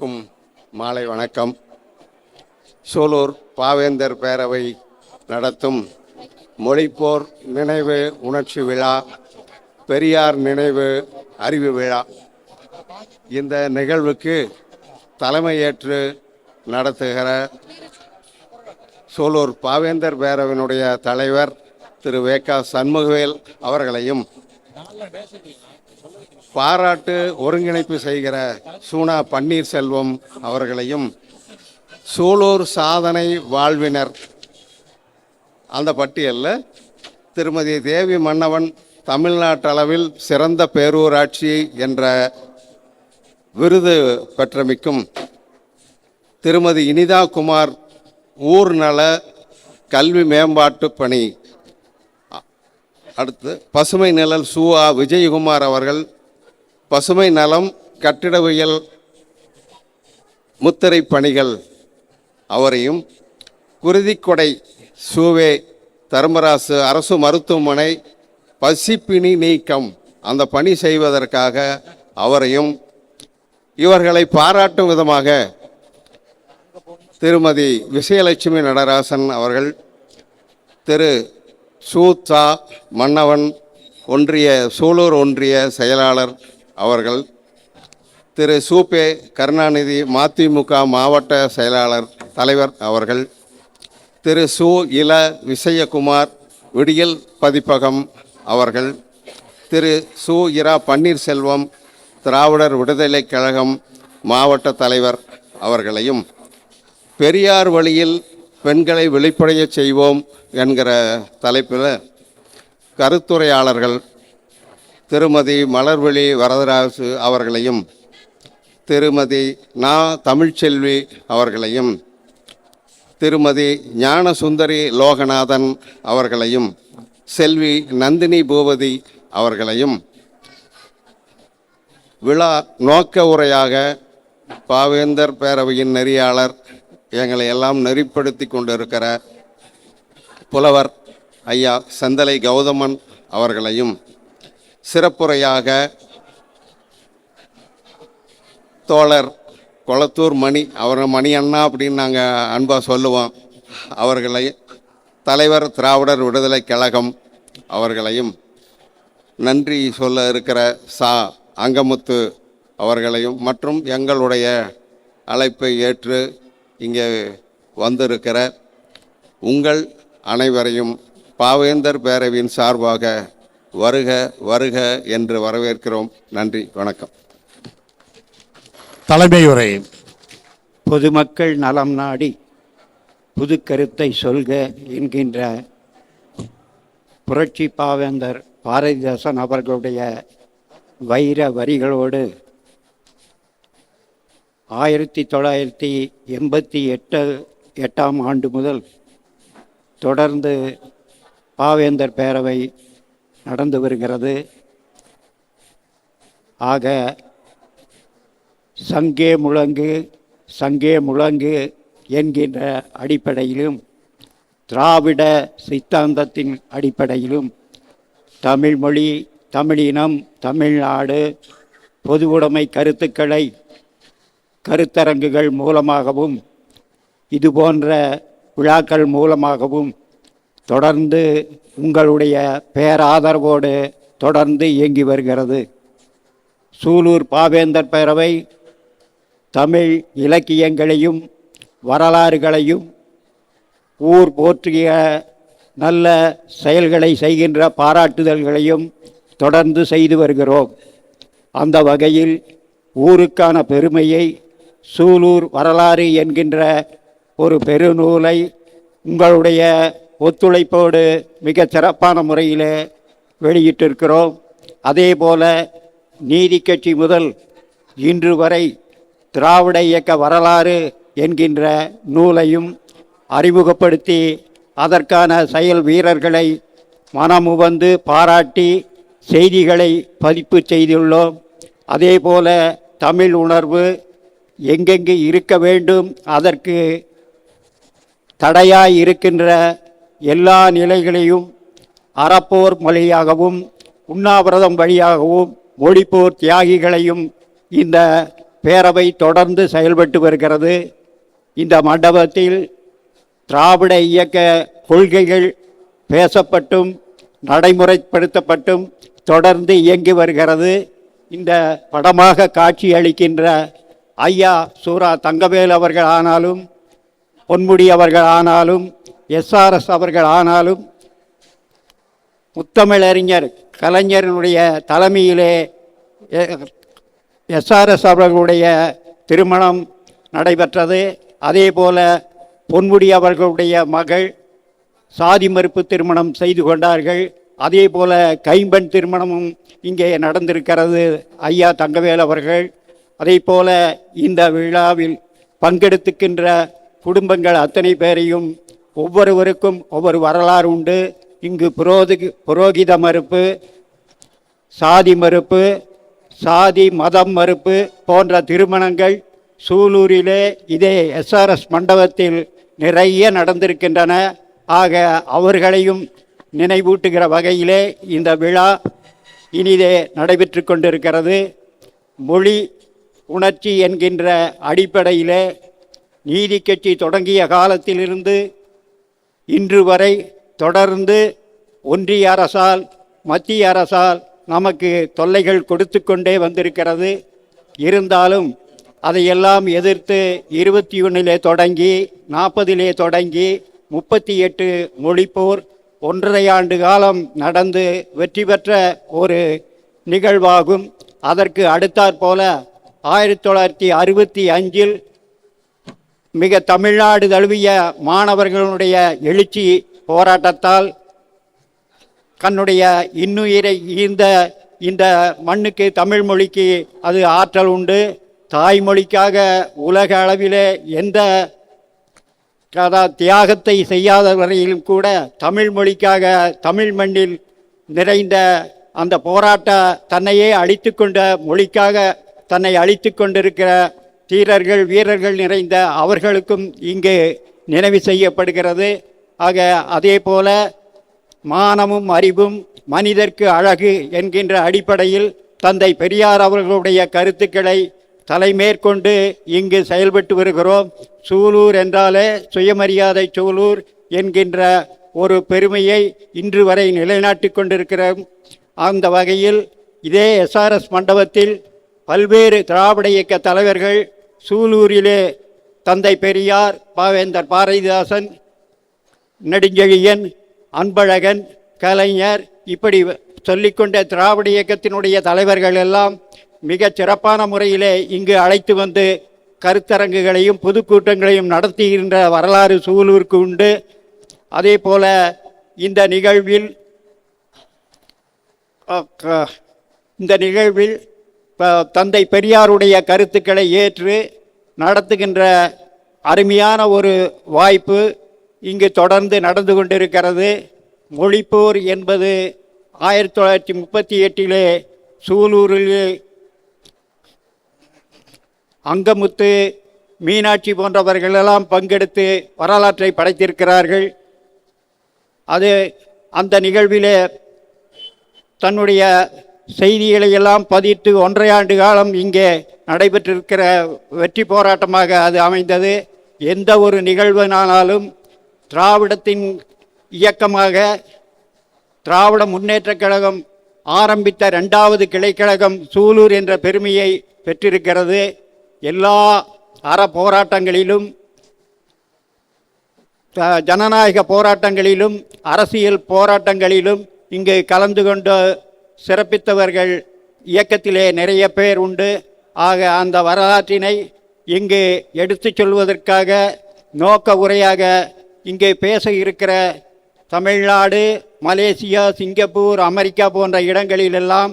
மாலை வணக்கம். சூலூர் பாவேந்தர் பேரவை நடத்தும் மொழிப்போர் நினைவு உணர்ச்சி விழா, பெரியார் நினைவு அறிவு விழா, இந்த நிகழ்வுக்கு தலைமையேற்று நடத்துகிற சூலூர் பாவேந்தர் பேரவையினுடைய தலைவர் திரு வே.க. சண்முகவேல் அவர்களையும், பாராட்டு ஒருங்கிணைப்பு செய்கிற சூனா பன்னீர்செல்வம் அவர்களையும், சூலூர் சாதனை வாழ்வினர் அந்த பட்டியலில் திருமதி தேவி மன்னவன் தமிழ்நாட்டளவில் சிறந்த பேரூராட்சி என்ற விருது பெற்றமைக்கும் திருமதி இனிதா குமார் ஊர்நல கல்வி மேம்பாட்டு பணி, அடுத்து பசுமை நிழல் சூஆ விஜயகுமார் அவர்கள் பசுமை நலம் கட்டிடவியல் முத்திரை பணிகள் அவரையும், குருதிக்கொடை சூவே தர்மராசு அரசு மருத்துவமனை பசிப்பிணி நீக்கம் அந்த பணி செய்வதற்காக அவரையும், இவர்களை பாராட்டும் விதமாக திருமதி விஜயலட்சுமி நடராசன் அவர்கள், திரு சூ.சா. மன்னவன் சூலூர் ஒன்றிய செயலாளர் அவர்கள், திரு சூ.பே. கருணாநிதி மதிமுக மாவட்ட செயலாளர் தலைவர் அவர்கள், திரு சு.இல. விசயகுமார் விடியல் பதிப்பகம் அவர்கள், திரு சு.இரா. பன்னீர்செல்வம் திராவிடர் விடுதலை கழகம் மாவட்ட தலைவர் அவர்களையும், பெரியார் வழியில் பெண்களை வெளிப்படைய செய்வோம் என்கிற தலைப்பில் கருத்துரையாளர்கள் திருமதி மலர்விழி வரதராசு அவர்களையும், திருமதி நா. தமிழ்ச்செல்வி அவர்களையும், திருமதி ஞானசுந்தரி லோகநாதன் அவர்களையும், செல்வி நந்தினி பூபதி அவர்களையும், விழா நோக்க உரையாக பாவேந்தர் பேரவையின் நெறியாளர், எங்களை எல்லாம் நெறிப்படுத்தி கொண்டிருக்கிற புலவர் ஐயா செந்தலை கௌதமன் அவர்களையும், சிறப்புரையாக தோழர் கொளத்தூர் மணி, அவர் மணி அண்ணா அப்படின்னு நாங்கள் அன்பாக சொல்லுவோம், அவர்களை, தலைவர் திராவிடர் விடுதலை கழகம் அவர்களையும், நன்றி சொல்ல இருக்கிற சா. அங்கமுத்து அவர்களையும், மற்றும் எங்களுடைய அழைப்பை ஏற்று இங்கே வந்திருக்கிற உங்கள் அனைவரையும் பாவேந்தர் பேரவையின் சார்பாக வருக வருக என்று வரவேற்கிறோம். நன்றி, வணக்கம். தலைமை உரை. பொதுமக்கள் நலம் நாடி புது கருத்தை சொல்க என்கின்ற புரட்சி பாவேந்தர் பாரதிதாசன் அவர்களுடைய வைர வரிகளோடு 1988ஆம் ஆண்டு முதல் தொடர்ந்து பாவேந்தர் பேரவை நடந்து வருகிறது. ஆக சங்கே முழங்கு சங்கே முழங்கு என்கின்ற அடிப்படையிலும், திராவிட சித்தாந்தத்தின் அடிப்படையிலும், தமிழ்மொழி, தமிழினம், தமிழ்நாடு பொதுவுடைமை கருத்துக்களை கருத்தரங்குகள் மூலமாகவும் இதுபோன்ற விழாக்கள் மூலமாகவும் தொடர்ந்து உங்களுடைய பேராதரவோடு தொடர்ந்து இயங்கி வருகிறது. சூலூர் பாவேந்தர் பேரவை தமிழ் இலக்கியங்களையும் வரலாறுகளையும் ஊர் போற்றிய நல்ல செயல்களை செய்கின்ற பாராட்டுதல்களையும் தொடர்ந்து செய்து வருகிறோம். அந்த வகையில் ஊருக்கான பெருமையை சூலூர் வரலாறு என்கின்ற ஒரு பெருநூலை உங்களுடைய ஒத்துழைப்போடு மிக சிறப்பான முறையில் வெளியிட்டிருக்கிறோம். அதே போல நீதி கட்சி முதல் இன்று வரை திராவிட இயக்க வரலாறு என்கின்ற நூலையும் அறிமுகப்படுத்தி அதற்கான செயல் வீரர்களை மனமுவந்து பாராட்டி செய்திகளை பதிப்பு செய்துள்ளோம். அதே போல தமிழ் உணர்வு எங்கெங்கு இருக்க வேண்டும், அதற்கு தடையாய் இருக்கின்ற எல்லா நிலைகளையும் அறப்போர் மொழியாகவும் உண்ணாவிரதம் வழியாகவும் மொழிப்போர் தியாகிகளையும் இந்த பேரவை தொடர்ந்து செயல்பட்டு வருகிறது. இந்த மண்டபத்தில் திராவிட இயக்க கொள்கைகள் பேசப்பட்டும் நடைமுறைப்படுத்தப்பட்டும் தொடர்ந்து இயங்கி வருகிறது. இந்த படமாக காட்சி அளிக்கின்ற ஐயா சூரா தங்கவேல் அவர்கள் ஆனாலும், பொன்முடி அவர்கள் ஆனாலும், எஸ்ஆர்எஸ் அவர்கள் ஆனாலும், முத்தமிழறிஞர் கலைஞரினுடைய தலைமையிலே எஸ்ஆர்எஸ் அவர்களுடைய திருமணம் நடைபெற்றது. அதே போல பொன்முடி அவர்களுடைய மகள் சாதி மறுப்பு திருமணம் செய்து கொண்டார்கள். அதே போல கைம்பெண் திருமணமும் இங்கே நடந்திருக்கிறது ஐயா தங்கவேல் அவர்கள். அதே போல இந்த விழாவில் பங்கெடுத்துக்கின்ற குடும்பங்கள் அத்தனை பேரையும் ஒவ்வொருவருக்கும் ஒவ்வொரு வரலாறு உண்டு. இங்கு புரோகித மறுப்பு, சாதி மறுப்பு, சாதி மதம் மறுப்பு போன்ற திருமணங்கள் சூலூரிலே இதே எஸ்ஆர்எஸ் மண்டபத்தில் நிறைய நடந்திருக்கின்றன. ஆக அவர்களையும் நினைவூட்டுகிற வகையிலே இந்த விழா இனிதே நடைபெற்று கொண்டிருக்கிறது. மொழி உணர்ச்சி என்கின்ற அடிப்படையிலே நீதி கட்சி தொடங்கிய காலத்திலிருந்து இன்று வரை தொடர்ந்து ஒன்றிய அரசால் மத்திய அரசால் நமக்கு தொல்லைகள் கொடுத்து கொண்டே வந்திருக்கிறது. இருந்தாலும் அதையெல்லாம் எதிர்த்து 21 தொடங்கி 40 தொடங்கி 38 மொழிப்போர் 1.5 ஆண்டு காலம் நடந்து வெற்றி பெற்ற ஒரு நிகழ்வாகும். அதற்கு அடுத்தாற்போல 1965 மிக தமிழ்நாடு தழுவிய மாணவர்களுடைய எழுச்சி போராட்டத்தால் தன்னுடைய இன்னுயிரை ஈந்த இந்த மண்ணுக்கு, தமிழ் மொழிக்கு அது ஆற்றல் உண்டு. தாய்மொழிக்காக உலக அளவிலே எந்த தியாகத்தை செய்யாத வரையிலும் கூட தமிழ் மொழிக்காக தமிழ் மண்ணில் நிறைந்த அந்த போராட்ட தன்னையே அழித்து கொண்ட மொழிக்காக தன்னை அழித்து கொண்டிருக்கிற தீரர்கள் வீரர்கள் நிறைந்த அவர்களுக்கும் இங்கு நினைவு செய்யப்படுகிறது. ஆக அதே போல மானமும் அறிவும் மனிதர்க்கு அழகு என்கின்ற அடிப்படையில் தந்தை பெரியார் அவர்களுடைய கருத்துக்களை தலைமேற்கொண்டு இங்கு செயல்பட்டு வருகிறோம். சூலூர் என்றாலே சுயமரியாதை சூலூர் என்கின்ற ஒரு பெருமையை இன்று வரை நிலைநாட்டி கொண்டிருக்கிறோம். அந்த வகையில் இதே எஸ்ஆர்எஸ் மண்டபத்தில் பல்வேறு திராவிட இயக்க தலைவர்கள் சூலூரிலே தந்தை பெரியார், பாவேந்தர் பாரதிதாசன், நெடுஞ்செழியன், அன்பழகன், கலைஞர், இப்படி சொல்லிக்கொண்ட திராவிட இயக்கத்தினுடைய தலைவர்கள் எல்லாம் மிக சிறப்பான முறையிலே இங்கு அழைத்து வந்து கருத்தரங்குகளையும் பொதுக்கூட்டங்களையும் நடத்துகின்ற வரலாறு சூலூருக்கு உண்டு. அதே போல இந்த நிகழ்வில் தந்தை பெரியாருடைய கருத்துக்களை ஏற்று நடத்துகின்ற அருமையான ஒரு வாய்ப்பு இங்கு தொடர்ந்து நடந்து கொண்டிருக்கிறது. மொழிப்போர் என்பது 1938 சூலூரில் அங்கமுத்து, மீனாட்சி போன்றவர்களெல்லாம் பங்கெடுத்து வரலாற்றை படைத்திருக்கிறார்கள். அந்த நிகழ்விலே தன்னுடைய செய்திகளை எல்லாம் பதித்து 1.5 ஆண்டு காலம் இங்கே நடைபெற்றிருக்கிற வெற்றி போராட்டமாக அது அமைந்தது. எந்த ஒரு நிகழ்வினாலும் திராவிடத்தின் இயக்கமாக திராவிட முன்னேற்றக் கழகம் ஆரம்பித்த 2வது கிளைக்கழகம் சூலூர் என்ற பெருமையை பெற்றிருக்கிறது. எல்லா அற போராட்டங்களிலும், ஜனநாயக போராட்டங்களிலும், அரசியல் போராட்டங்களிலும் இங்கு கலந்து கொண்டு சிறப்பித்தவர்கள் இயக்கத்திலே நிறைய பேர் உண்டு. ஆக அந்த வரலாற்றினை இங்கு எடுத்துச் சொல்வதற்காக நோக்க உரையாக இங்கே பேச இருக்கிற தமிழ்நாடு, மலேசியா, சிங்கப்பூர், அமெரிக்கா போன்ற இடங்களிலெல்லாம்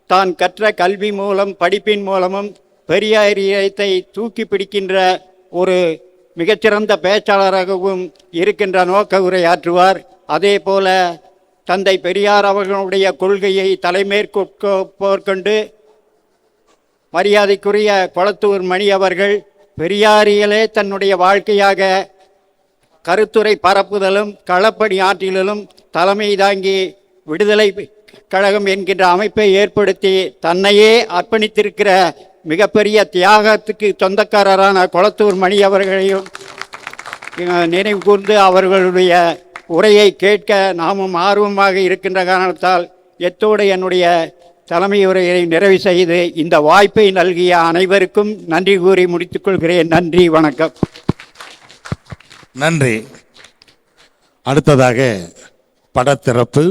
தான் கற்ற கல்வி மூலம், படிப்பின் மூலமும் பெரியாரியத்தை தூக்கி பிடிக்கின்ற ஒரு மிகச்சிறந்த பேச்சாளராகவும் இருக்கின்ற நோக்க உரையாற்றுவார். அதே போல தந்தை பெரியார் அவர்களுடைய கொள்கையை தலைமேற்கொண்டு மரியாதைக்குரிய கொளத்தூர் மணி அவர்கள் பெரியாரியலே தன்னுடைய வாழ்க்கையாக கருத்துரை பரப்புதலும் களப்பணி ஆற்றிலும் தலைமை தாங்கி விடுதலை கழகம் என்கின்ற அமைப்பை ஏற்படுத்தி தன்னையே அர்ப்பணித்திருக்கிற மிகப்பெரிய தியாகத்துக்கு சொந்தக்காரரான கொளத்தூர் மணி அவர்களையும் நினைவு கூர்ந்து அவர்களுடைய உரையை கேட்க நாமும் ஆர்வமாக இருக்கின்ற காரணத்தால் எத்தோடு என்னுடைய தலைமை உரையை நிறைவு செய்து இந்த வாய்ப்பை நல்கிய அனைவருக்கும் நன்றி கூறி முடித்துக் கொள்கிறேன். நன்றி, வணக்கம். நன்றி. அடுத்ததாக படத்திறப்பு.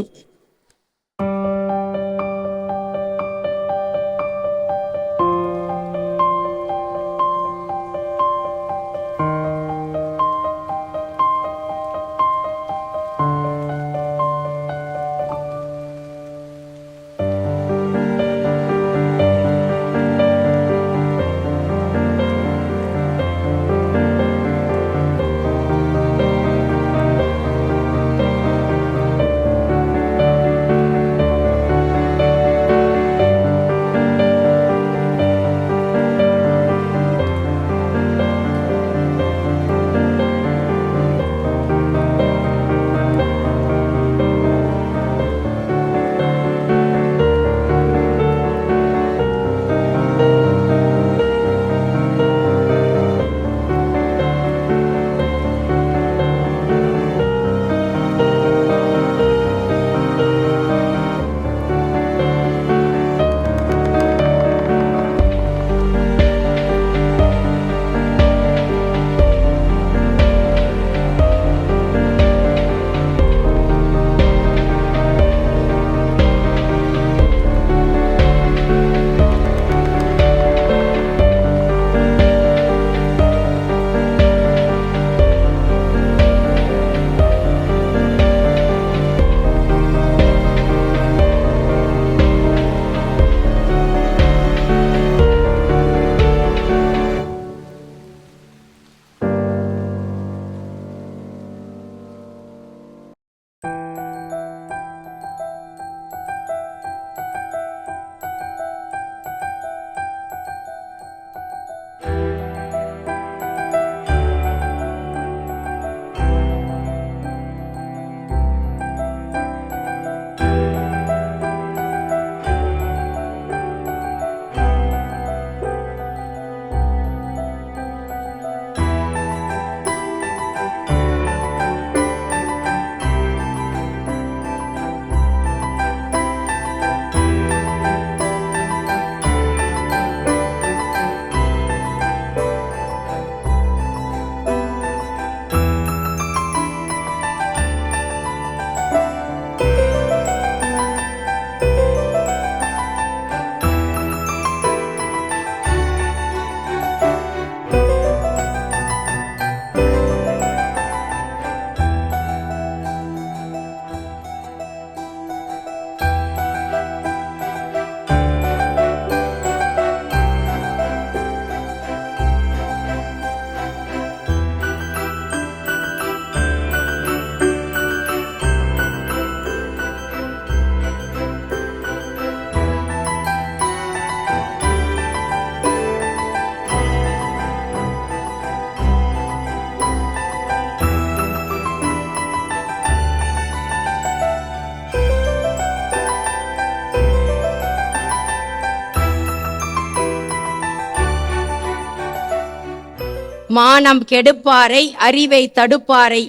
மானம் கெடுப்பாரை அறிவை தடுப்பாரை,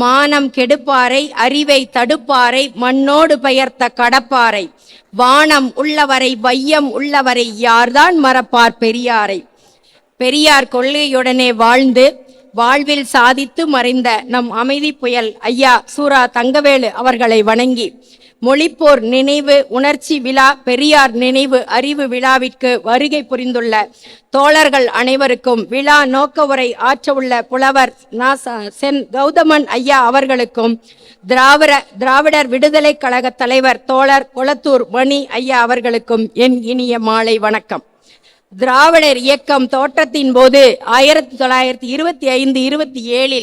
மானம் கெடுப்பாரை அறிவை தடுப்பாரை, மண்ணோடு பெயர்த்த கடப்பாரை, வானம் உள்ளவரை வையம் உள்ளவரை யார்தான் மறப்பார் பெரியாரை. பெரியார் கொள்கையுடனே வாழ்ந்து வாழ்வில் சாதித்து மறைந்த நம் அமைதி புயல் ஐயா சூரா தங்கவேலு அவர்களை வணங்கி, மொழிப்போர் நினைவு உணர்ச்சி விழா பெரியார் நினைவு அறிவு விழாவிற்கு வருகை புரிந்துள்ள தோழர்கள் அனைவருக்கும், விழா நோக்க உரை ஆற்ற உள்ள புலவர் சென் கௌதமன் ஐயா அவர்களுக்கும், திராவிடர் விடுதலை கழக தலைவர் தோழர் கொளத்தூர் மணி ஐயா அவர்களுக்கும் என் இனிய மாலை வணக்கம். திராவிடர் இயக்கம் தோற்றத்தின் போது 1925-27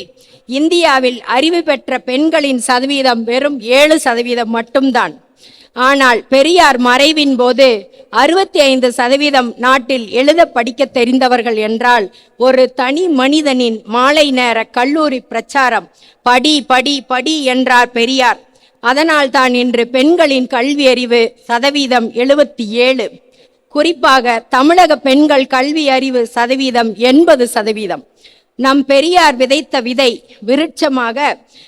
இந்தியாவில் அறிவு பெற்ற பெண்களின் சதவீதம் வெறும் 7% மட்டும்தான். ஆனால் பெரியார் மறைவின் போது 65% நாட்டில் எழுத படிக்க தெரிந்தவர்கள் என்றால், ஒரு தனி மனிதனின் மாலை நேர கல்லூரி பிரச்சாரம் படி படி படி என்றார் பெரியார். அதனால் தான் இன்று பெண்களின் கல்வி அறிவு சதவீதம் 77. குறிப்பாக தமிழக பெண்கள் கல்வி அறிவு சதவீதம் 80%. நம் பெரியார் விதைத்த விதை விருட்சமாக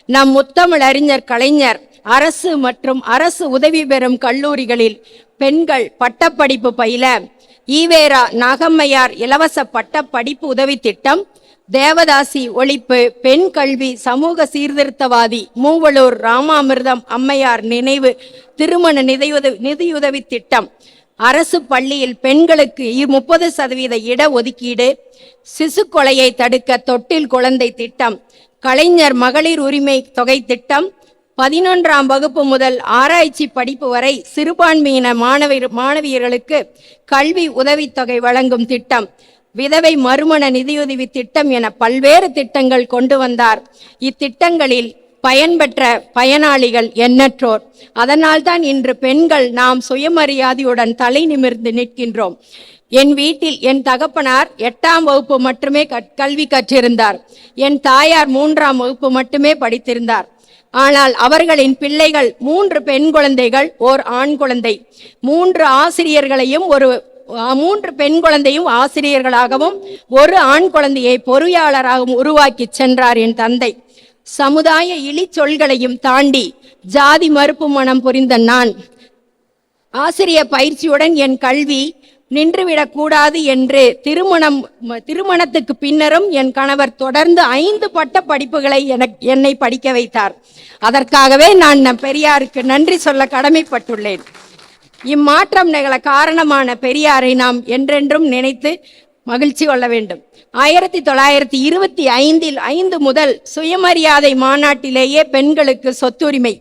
நம் முத்தமிழ் அறிஞர் கலைஞர் அரசு மற்றும் அரசு உதவி பெறும் கல்லூரிகளில் பெண்கள் பட்டப்படிப்பு பயில ஈவேரா நாகம்மையார் இலவச பட்டப்படிப்பு உதவி திட்டம், தேவதாசி ஒழிப்பு, பெண் கல்வி, சமூக சீர்திருத்தவாதி மூவலூர் ராமாமிர்தம் அம்மையார் நினைவு திருமண நிதியுதவி திட்டம், அரசு பள்ளியில் பெண்களுக்கு 30% இட ஒதுக்கீடு, சிசு கொலையை தடுக்க தொட்டில் குழந்தை திட்டம், கலைஞர் மகளிர் உரிமை தொகை திட்டம், 11ஆம் வகுப்பு முதல் ஆராய்ச்சி படிப்பு வரை சிறுபான்மையின மாணவியர்களுக்கு கல்வி உதவித்தொகை வழங்கும் திட்டம், விதவை மறுமண நிதியுதவி திட்டம் என பல்வேறு திட்டங்கள் கொண்டு வந்தார். இத்திட்டங்களில் பயன்பெற்ற பயனாளிகள் எண்ணற்றோர். அதனால்தான் இன்று பெண்கள் நாம் சுயமரியாதையுடன் தலை நிமிர்ந்து நிற்கின்றோம். என் வீட்டில் என் தகப்பனார் 8ஆம் வகுப்பு மட்டுமே கல்வி கற்றிருந்தார். என் தாயார் 3ஆம் வகுப்பு மட்டுமே படித்திருந்தார். ஆனால் அவர்களின் பிள்ளைகள் 3 பெண் குழந்தைகள், 1 ஆண் குழந்தை. 3 ஆசிரியர்களையும் 3 பெண் குழந்தையும் ஆசிரியர்களாகவும் 1 ஆண் குழந்தையை பொறியாளராகவும் உருவாக்கி சென்றார் என் தந்தை. சமுதாய இழி சொல்களையும் தாண்டி ஜாதி மறுப்பு மனம் புரிந்த நான் ஆசிரிய பயிற்சியுடன் என் கல்வி நின்றுவிடக் கூடாது என்று திருமணத்துக்கு பின்னரும் என் கணவர் தொடர்ந்து 5 பட்ட படிப்புகளை என்னை படிக்க வைத்தார். அதற்காகவே நான் நம் பெரியாருக்கு நன்றி சொல்ல கடமைப்பட்டுள்ளேன். இம்மாற்றம் நிகழ காரணமான பெரியாரை நாம் என்றென்றும் நினைத்து மகிழ்ச்சி கொள்ள வேண்டும். 1925 5 முதல் சுயமரியாதை மாநாட்டிலேயே பெண்களுக்கு சொத்துரிமை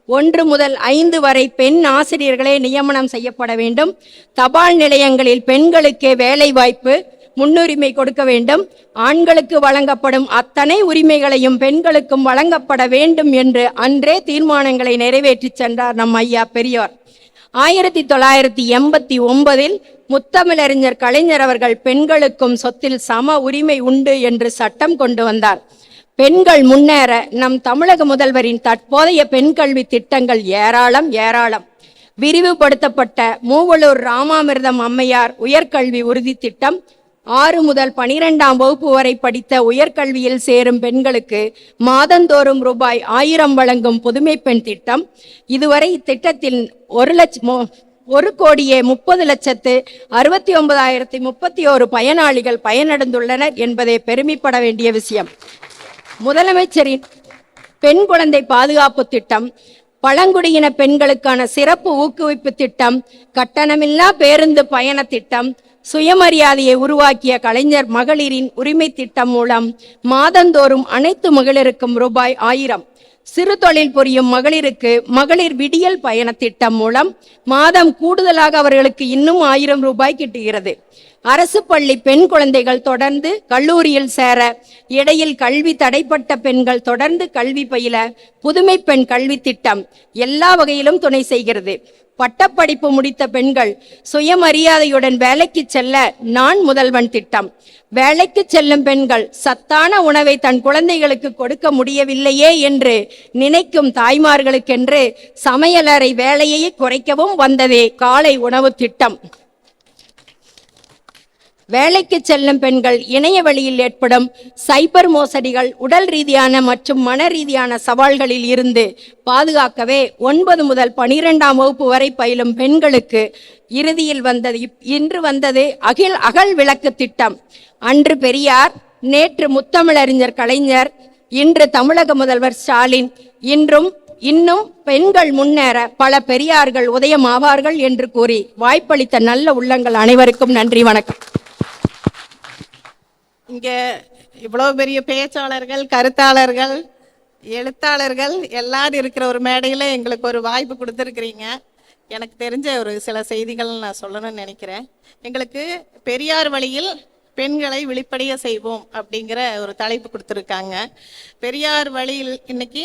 1 முதல் 5 வரை பெண் ஆசிரியர்களே நியமனம் செய்யப்பட வேண்டும். தபால் நிலையங்களில் பெண்களுக்கே வேலை வாய்ப்பு முன்னுரிமை கொடுக்க வேண்டும். ஆண்களுக்கு வழங்கப்படும் அத்தனை உரிமைகளையும் பெண்களுக்கும் வழங்கப்பட வேண்டும் என்று அன்றே தீர்மானங்களை நிறைவேற்றி சென்றார் நம் ஐயா பெரியார். 1989 முத்தமிழறிஞர் கலைஞர் அவர்கள் பெண்களுக்கும் சொத்தில் சம உரிமை உண்டு என்று சட்டம் கொண்டு வந்தார். பெண்கள் முன்னேற நம் தமிழக முதல்வரின் தற்போதைய பெண் கல்வி திட்டங்கள் ஏராளம். விரிவுபடுத்தப்பட்ட மூவலூர் ராமாமிர்தம் அம்மையார் உயர்கல்வி உறுதி திட்டம், 6 முதல் 12ஆம் வகுப்பு வரை படித்த உயர்கல்வியில் சேரும் பெண்களுக்கு மாதந்தோறும் ரூபாய் 1000 வழங்கும் புதுமை பெண் திட்டம். இதுவரை இத்திட்டத்தில் 1,30,60,69,031 பயனாளிகள் பயனடைந்துள்ளனர் என்பதே பெருமைப்பட வேண்டிய விஷயம். முதலமைச்சரின் பெண் குழந்தை பாதுகாப்பு திட்டம், பழங்குடியின பெண்களுக்கான சிறப்பு ஊக்குவிப்பு திட்டம், கட்டணமில்லா பேருந்து பயண திட்டம், சுயமரியாதையை உருவாக்கிய கலைஞர் மகளிரின் உரிமை திட்டம் மூலம் மாதந்தோறும் அனைத்து மகளிருக்கும் ரூபாய் 1000, சிறு தொழில் புரியும் மகளிருக்கு மகளிர் விடியல் பயண திட்டம் மூலம் மாதம் கூடுதலாக அவர்களுக்கு இன்னும் 1000 ரூபாய் கிட்டுகிறது. அரசு பள்ளி பெண் குழந்தைகள் தொடர்ந்து கல்லூரியில் சேர, இடையில் கல்வி தடைப்பட்ட பெண்கள் தொடர்ந்து கல்வி பயில புதுமை பெண் கல்வி திட்டம் எல்லா வகையிலும் துணை செய்கிறது. பட்டப்படிப்பு முடித்த பெண்கள் சுயமரியாதையுடன் வேலைக்கு செல்ல நான் முதல்வன் திட்டம். வேலைக்கு செல்லும் பெண்கள் சத்தான உணவை தன் குழந்தைகளுக்கு கொடுக்க முடியவில்லையே என்று நினைக்கும் தாய்மார்களுக்கென்று சமையலறை வேலையை குறைக்கவும் வந்ததே காலை உணவு திட்டம். வேலைக்கு செல்லும் பெண்கள் இணைய வழியில் ஏற்படும் சைபர் மோசடிகள், உடல் ரீதியான மற்றும் மன ரீதியான சவால்களில் இருந்து பாதுகாக்கவே 9 முதல் 12ஆம் வகுப்பு வரை பயிலும் பெண்களுக்கு இன்று வந்தது அகல் விளக்கு திட்டம். அன்று பெரியார், நேற்று முத்தமிழறிஞர் கலைஞர், இன்று தமிழக முதல்வர் ஸ்டாலின். இன்னும் பெண்கள் முன்னேற பல பெரியார்கள் உதயமாவார்கள் என்று கூறி வாய்ப்பளித்த நல்ல உள்ளங்கள் அனைவருக்கும் நன்றி, வணக்கம். இங்கே இவ்வளோ பெரிய பேச்சாளர்கள், கருத்தாளர்கள், எழுத்தாளர்கள் எல்லாரும் இருக்கிற ஒரு மேடையில் எங்களுக்கு ஒரு வாய்ப்பு கொடுத்துருக்குறீங்க. எனக்கு தெரிஞ்ச ஒரு சில செய்திகள் நான் சொல்லணும்னு நினைக்கிறேன். எங்களுக்கு பெரியார் வழியில் பெண்களை வெளிப்படைய செய்வோம் அப்படிங்கிற ஒரு தலைப்பு கொடுத்துருக்காங்க. பெரியார் வழியில் இன்னைக்கு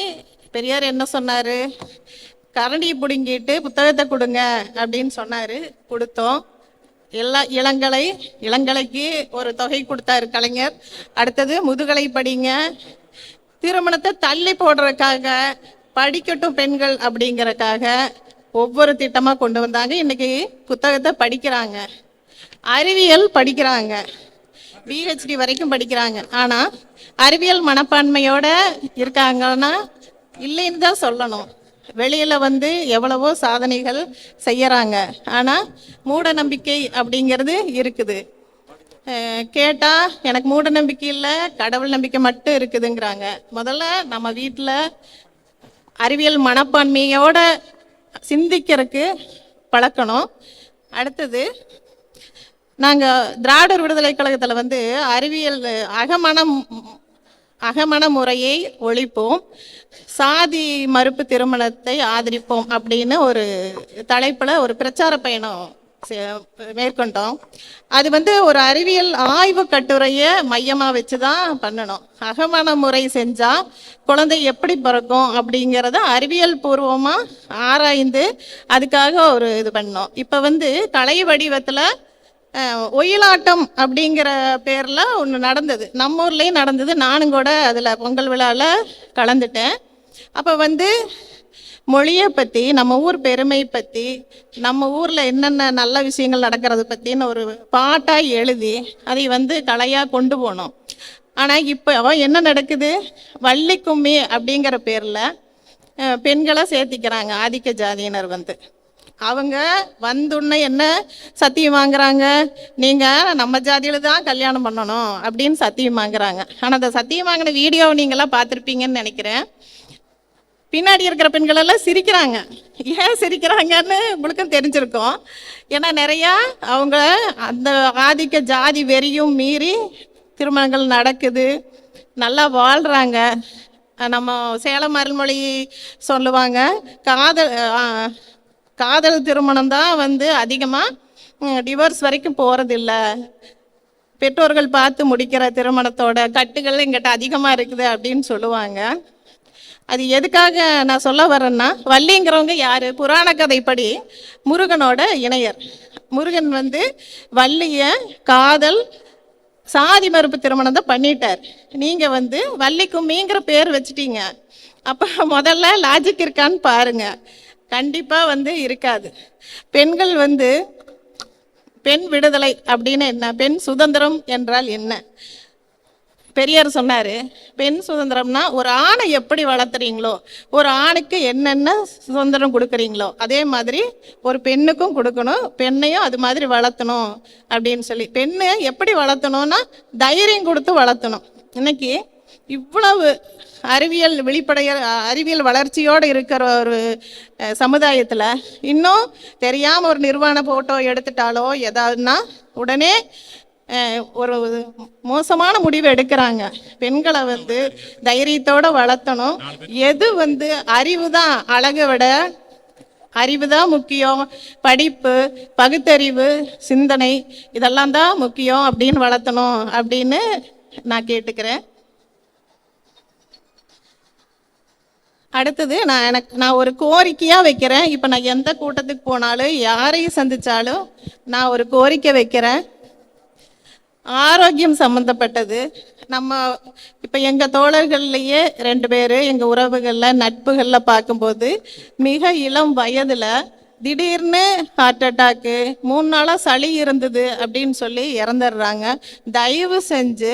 பெரியார் என்ன சொன்னார்? கரண்டியை பிடுங்கிட்டு புத்தகத்தை கொடுங்க அப்படின்னு சொன்னார். கொடுத்தோம். எல்லா இளங்கலைக்கு ஒரு தொகை கொடுத்தாரு கலைஞர். அடுத்தது முதுகலை படிங்க, திருமணத்தை தள்ளி போடுறதுக்காக படிக்கட்டும் பெண்கள் அப்படிங்கறக்காக ஒவ்வொரு திட்டமாக கொண்டு வந்தாங்க. இன்னைக்கு புத்தகத்தை படிக்கிறாங்க, அறிவியல் படிக்கிறாங்க, பிஹெச்டி வரைக்கும் படிக்கிறாங்க. ஆனால் அறிவியல் மனப்பான்மையோட இருக்காங்கன்னா இல்லைன்னு தான் சொல்லணும். வெளியில் எவ்வளவோ சாதனைகள் செய்யறாங்க, ஆனால் மூட நம்பிக்கை அப்படிங்கிறது இருக்குது. கேட்டால் எனக்கு மூட நம்பிக்கை இல்லை, கடவுள் நம்பிக்கை மட்டும் இருக்குதுங்கிறாங்க. முதல்ல நம்ம வீட்டில் அறிவியல் மனப்பான்மையோட சிந்திக்கிறதுக்கு பழக்கணும். அடுத்தது நாங்கள் திராவிடர் விடுதலை கழகத்தில் அறிவியல் அகமண முறையை ஒழிப்போம், சாதி மறுப்பு திருமணத்தை ஆதரிப்போம் அப்படின்னு ஒரு தலைப்பில் ஒரு பிரச்சார பயணம் மேற்கொண்டோம். அது ஒரு அறிவியல் ஆய்வு கட்டுரையை மையமாக வச்சு தான் பண்ணணும். அகமண முறை செஞ்சால் குழந்தை எப்படி பிறக்கும் அப்படிங்கிறத அறிவியல் பூர்வமாக ஆராய்ந்து அதுக்காக ஒரு இது பண்ணோம். இப்போ கலை வடிவத்தில் ஒயிலாட்டம் அப்படிங்கிற பேரில் ஒன்று நடந்தது, நம்ம ஊர்லேயும் நடந்தது. நானும் கூட அதில் பொங்கல் விழாவில் கலந்துட்டேன். அப்போ மொழியை பற்றி, நம்ம ஊர் பெருமை பற்றி, நம்ம ஊரில் என்னென்ன நல்ல விஷயங்கள் நடக்கிறது பற்றின்னு ஒரு பாட்டாக எழுதி அதை கலையாக கொண்டு போனோம். ஆனால் இப்போ என்ன நடக்குது, வள்ளி கும்மி அப்படிங்கிற பேரில் பெண்களை சேர்த்திக்கிறாங்க ஆதிக்க ஜாதியினர். அவங்க வந்துன்னு என்ன சத்தியம் வாங்குறாங்க, நீங்கள் நம்ம ஜாதியில் தான் கல்யாணம் பண்ணணும் அப்படின்னு சத்தியம் வாங்குறாங்க. ஆனால் அந்த சத்தியம் வாங்கின வீடியோவை நீங்களாம் பார்த்துருப்பீங்கன்னு நினைக்கிறேன். பின்னாடி இருக்கிற பெண்கள் எல்லாம் சிரிக்கிறாங்க. ஏன் சிரிக்கிறாங்கன்னு உங்களுக்கும் தெரிஞ்சிருக்கும். ஏன்னா நிறையா அவங்க அந்த ஆதிக்க ஜாதி வெறியும் மீறி திருமணங்கள் நடக்குது, நல்லா வாழ்கிறாங்க. நம்ம சேலம் அருள்மொழி சொல்லுவாங்க, காதல் திருமணம் தான் அதிகமாக டிவோர்ஸ் வரைக்கும் போகிறதில்ல, பெற்றோர்கள் பார்த்து முடிக்கிற திருமணத்தோட கட்டுகள் எங்கிட்ட அதிகமாக இருக்குது அப்படின்னு சொல்லுவாங்க. அது எதுக்காக நான் சொல்ல வரேன்னா, வள்ளிங்கிறவங்க யார், புராண கதைப்படி முருகனோட இணையர். முருகன் வள்ளியை காதல் சாதி மறுப்பு திருமணம் தான் பண்ணிட்டார். நீங்கள் வள்ளி கும்மிங்கிற பேர் வச்சுட்டீங்க. அப்போ முதல்ல லாஜிக் இருக்கான்னு பாருங்க. கண்டிப்பாக இருக்காது. பெண்கள் பெண் விடுதலை அப்படின்னு என்ன, பெண் சுதந்திரம் என்றால் என்ன? பெரியார் சொன்னார், பெண் சுதந்திரம்னா ஒரு ஆணை எப்படி வளர்த்துறீங்களோ, ஒரு ஆணுக்கு என்னென்ன சுதந்திரம் கொடுக்குறீங்களோ அதே மாதிரி ஒரு பெண்ணுக்கும் கொடுக்கணும், பெண்ணையும் அது மாதிரி வளர்த்தணும் அப்படின்னு சொல்லி. பெண்ணு எப்படி வளர்த்தணும்னா தைரியம் கொடுத்து வளர்த்தணும். இன்னைக்கு இவ்வளவு அறிவியல் வளர்ச்சியோடு இருக்கிற ஒரு சமுதாயத்தில் இன்னும் தெரியாமல் ஒரு நிர்வாண ஃபோட்டோ எடுத்துட்டாலோ ஏதாவதுன்னா உடனே ஒரு மோசமான முடிவு எடுக்கிறாங்க. பெண்களை தைரியத்தோடு வளர்த்தணும். எது அறிவு தான், அழகை விட அறிவு தான் முக்கியம், படிப்பு, பகுத்தறிவு, சிந்தனை இதெல்லாம் தான் முக்கியம் அப்படின்னு வளர்த்தணும் அப்படின்னு நான் அடுத்தது நான் ஒரு கோரிக்கையாக வைக்கிறேன். இப்போ நான் எந்த கூட்டத்துக்கு போனாலும் யாரையும் சந்தித்தாலும் நான் ஒரு கோரிக்கை வைக்கிறேன். ஆரோக்கியம் சம்மந்தப்பட்டது. நம்ம இப்போ எங்கள் தோழர்கள்லையே 2 பேர் எங்கள் உறவுகளில் நட்புகளில் பார்க்கும்போது மிக இளம் வயதில் திடீர்னு ஹார்ட் அட்டாக்கு, 3 நாளாக சளி இருந்தது அப்படின்னு சொல்லி இறந்துடுறாங்க. தயவு செஞ்சு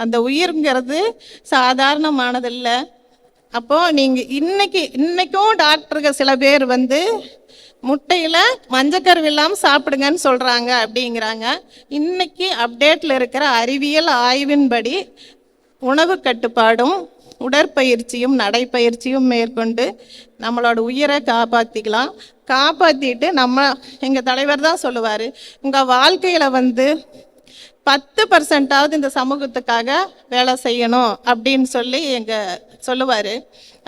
அந்த உயிர்ங்கிறது சாதாரணமானதில்லை. அப்போது நீங்கள் இன்னைக்கும் டாக்டர்கள் சில பேர் முட்டையில் மஞ்சக்கருவு இல்லாமல் சாப்பிடுங்கன்னு சொல்கிறாங்க அப்படிங்கிறாங்க. இன்னைக்கு அப்டேட்டில் இருக்கிற அறிவியல் ஆய்வின்படி உணவு கட்டுப்பாடும் உடற்பயிற்சியும் நடைப்பயிற்சியும் மேற்கொண்டு நம்மளோட உயிரை காப்பாற்றிட்டு எங்கள் தலைவர் தான் சொல்லுவார், உங்கள் வாழ்க்கையில் 10% இந்த சமூகத்துக்காக வேலை செய்யணும் அப்படின்னு சொல்லி சொல்லுவார்.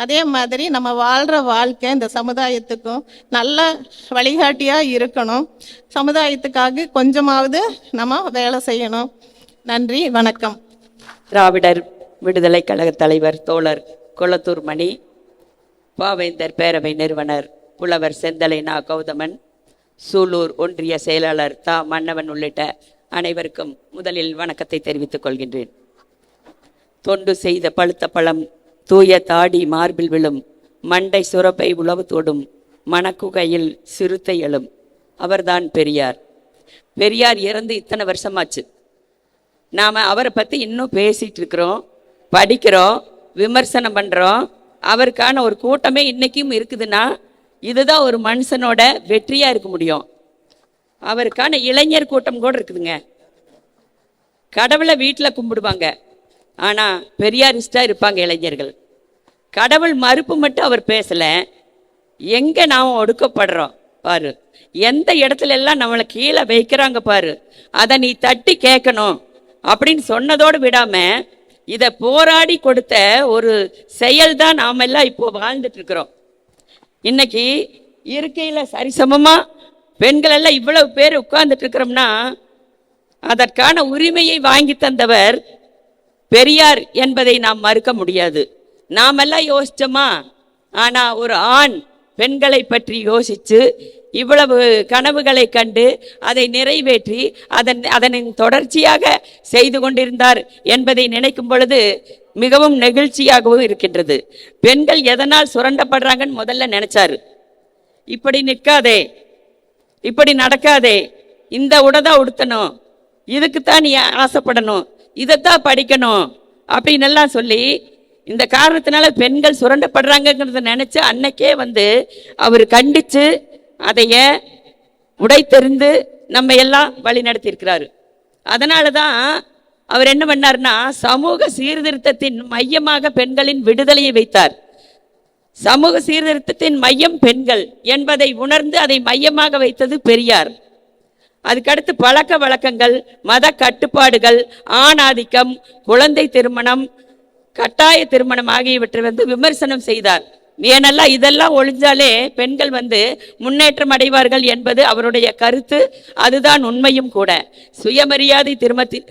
அதே மாதிரி நம்ம வாழ்கிற வாழ்க்கை இந்த சமுதாயத்துக்கும் நல்ல வழிகாட்டியாக இருக்கணும். சமுதாயத்துக்காக கொஞ்சமாவது நம்ம வேலை செய்யணும். நன்றி, வணக்கம். திராவிடர் விடுதலை கழக தலைவர் தோழர் கொளத்தூர் மணி, பாவேந்தர் பேரவை நிறுவனர் புலவர் செந்தலை நா கௌதமன், சூலூர் ஒன்றிய செயலாளர் தா மன்னவன் உள்ளிட்ட அனைவருக்கும் முதலில் வணக்கத்தை தெரிவித்துக் கொள்கின்றேன். தொண்டு செய்த பழுத்த பழம் தூய தாடி மார்பில் விழும் மண்டை சுரப்பை உழவு தொடும் மணக்குகையில் சிறுத்தை எழும். அவர்தான் பெரியார். பெரியார் இறந்து இத்தனை வருஷமாச்சு. நாம் அவரை பற்றி இன்னும் பேசிகிட்டு இருக்கிறோம், படிக்கிறோம், விமர்சனம் பண்ணுறோம். அவருக்கான ஒரு கூட்டமே இன்றைக்கும் இருக்குதுன்னா இதுதான் ஒரு மனுஷனோட வெற்றியாக இருக்க முடியும். அவருக்கான இளைஞர் கூட்டம் கூட இருக்குதுங்க. கடவுளை வீட்டில் கும்பிடுவாங்க, ஆனால் பெரியாரிஸ்டாக இருப்பாங்க இளைஞர்கள். கடவுள் மறுப்பு மட்டும் அவர் பேசலை. எங்கே நாம் ஒடுக்கப்படுறோம் பாரு, எந்த இடத்துல எல்லாம் நம்மளை கீழே வைக்கிறாங்க பாரு, அதை நீ தட்டி கேட்கணும் அப்படின்னு சொன்னதோடு விடாம இதை போராடி கொடுத்த ஒரு செயல் தான் நாம எல்லாம் இப்போ வாழ்ந்துட்டு இருக்கிறோம். இன்னைக்கு இருக்கையில சரிசமமா பெண்கள் எல்லாம் இவ்வளவு பேர் உட்கார்ந்துட்டு இருக்கிறோம்னா அதற்கான உரிமையை வாங்கி தந்தவர் பெரியார் என்பதை நாம் மறுக்க முடியாது. நாமெல்லாம் யோசிச்சோமா? ஆனா ஒரு ஆண் பெண்களை பற்றி யோசிச்சு இவ்வளவு கனவுகளை கண்டு அதை நிறைவேற்றி அதனின் தொடர்ச்சியாக செய்து கொண்டிருந்தார் என்பதை நினைக்கும் பொழுது மிகவும் நெகிழ்ச்சியாகவும் இருக்கின்றது. பெண்கள் எதனால் சுரண்டப்படுறாங்கன்னு முதல்ல நினைச்சாரு. இப்படி நிற்காதே, இப்படி நடக்காதே, இந்த உடைதான் உடுத்தணும், இதுக்குத்தான் நீ ஆசைப்படணும், இதைத்தான் படிக்கணும் அப்படின்னு எல்லாம் சொல்லி இந்த காரணத்தினால பெண்கள் சுரண்டப்படுறாங்கிறத நினைச்சு அன்னைக்கே அவர் கண்டிச்சு அதைய உடைத்தெறிந்து நம்ம எல்லாம் வழி நடத்தி இருக்கிறாரு. அதனாலதான் அவர் என்ன பண்ணார்னா சமூக சீர்திருத்தத்தின் மையமாக பெண்களின் விடுதலையை வைத்தார். சமூக சீர்திருத்தத்தின் மையம் பெண்கள் என்பதை உணர்ந்து அதை மையமாக வைத்தது பெரியார். அதுக்கடுத்து பழக்க வழக்கங்கள், மத கட்டுப்பாடுகள், ஆணாதிக்கம், குழந்தை திருமணம், கட்டாய திருமணம் ஆகியவற்றை விமர்சனம் செய்தார். ஏனெல்லாம் இதெல்லாம் ஒழிஞ்சாலே பெண்கள் முன்னேற்றம் அடைவார்கள் என்பது அவருடைய கருத்து. அதுதான் உண்மையும் கூட. சுயமரியாதை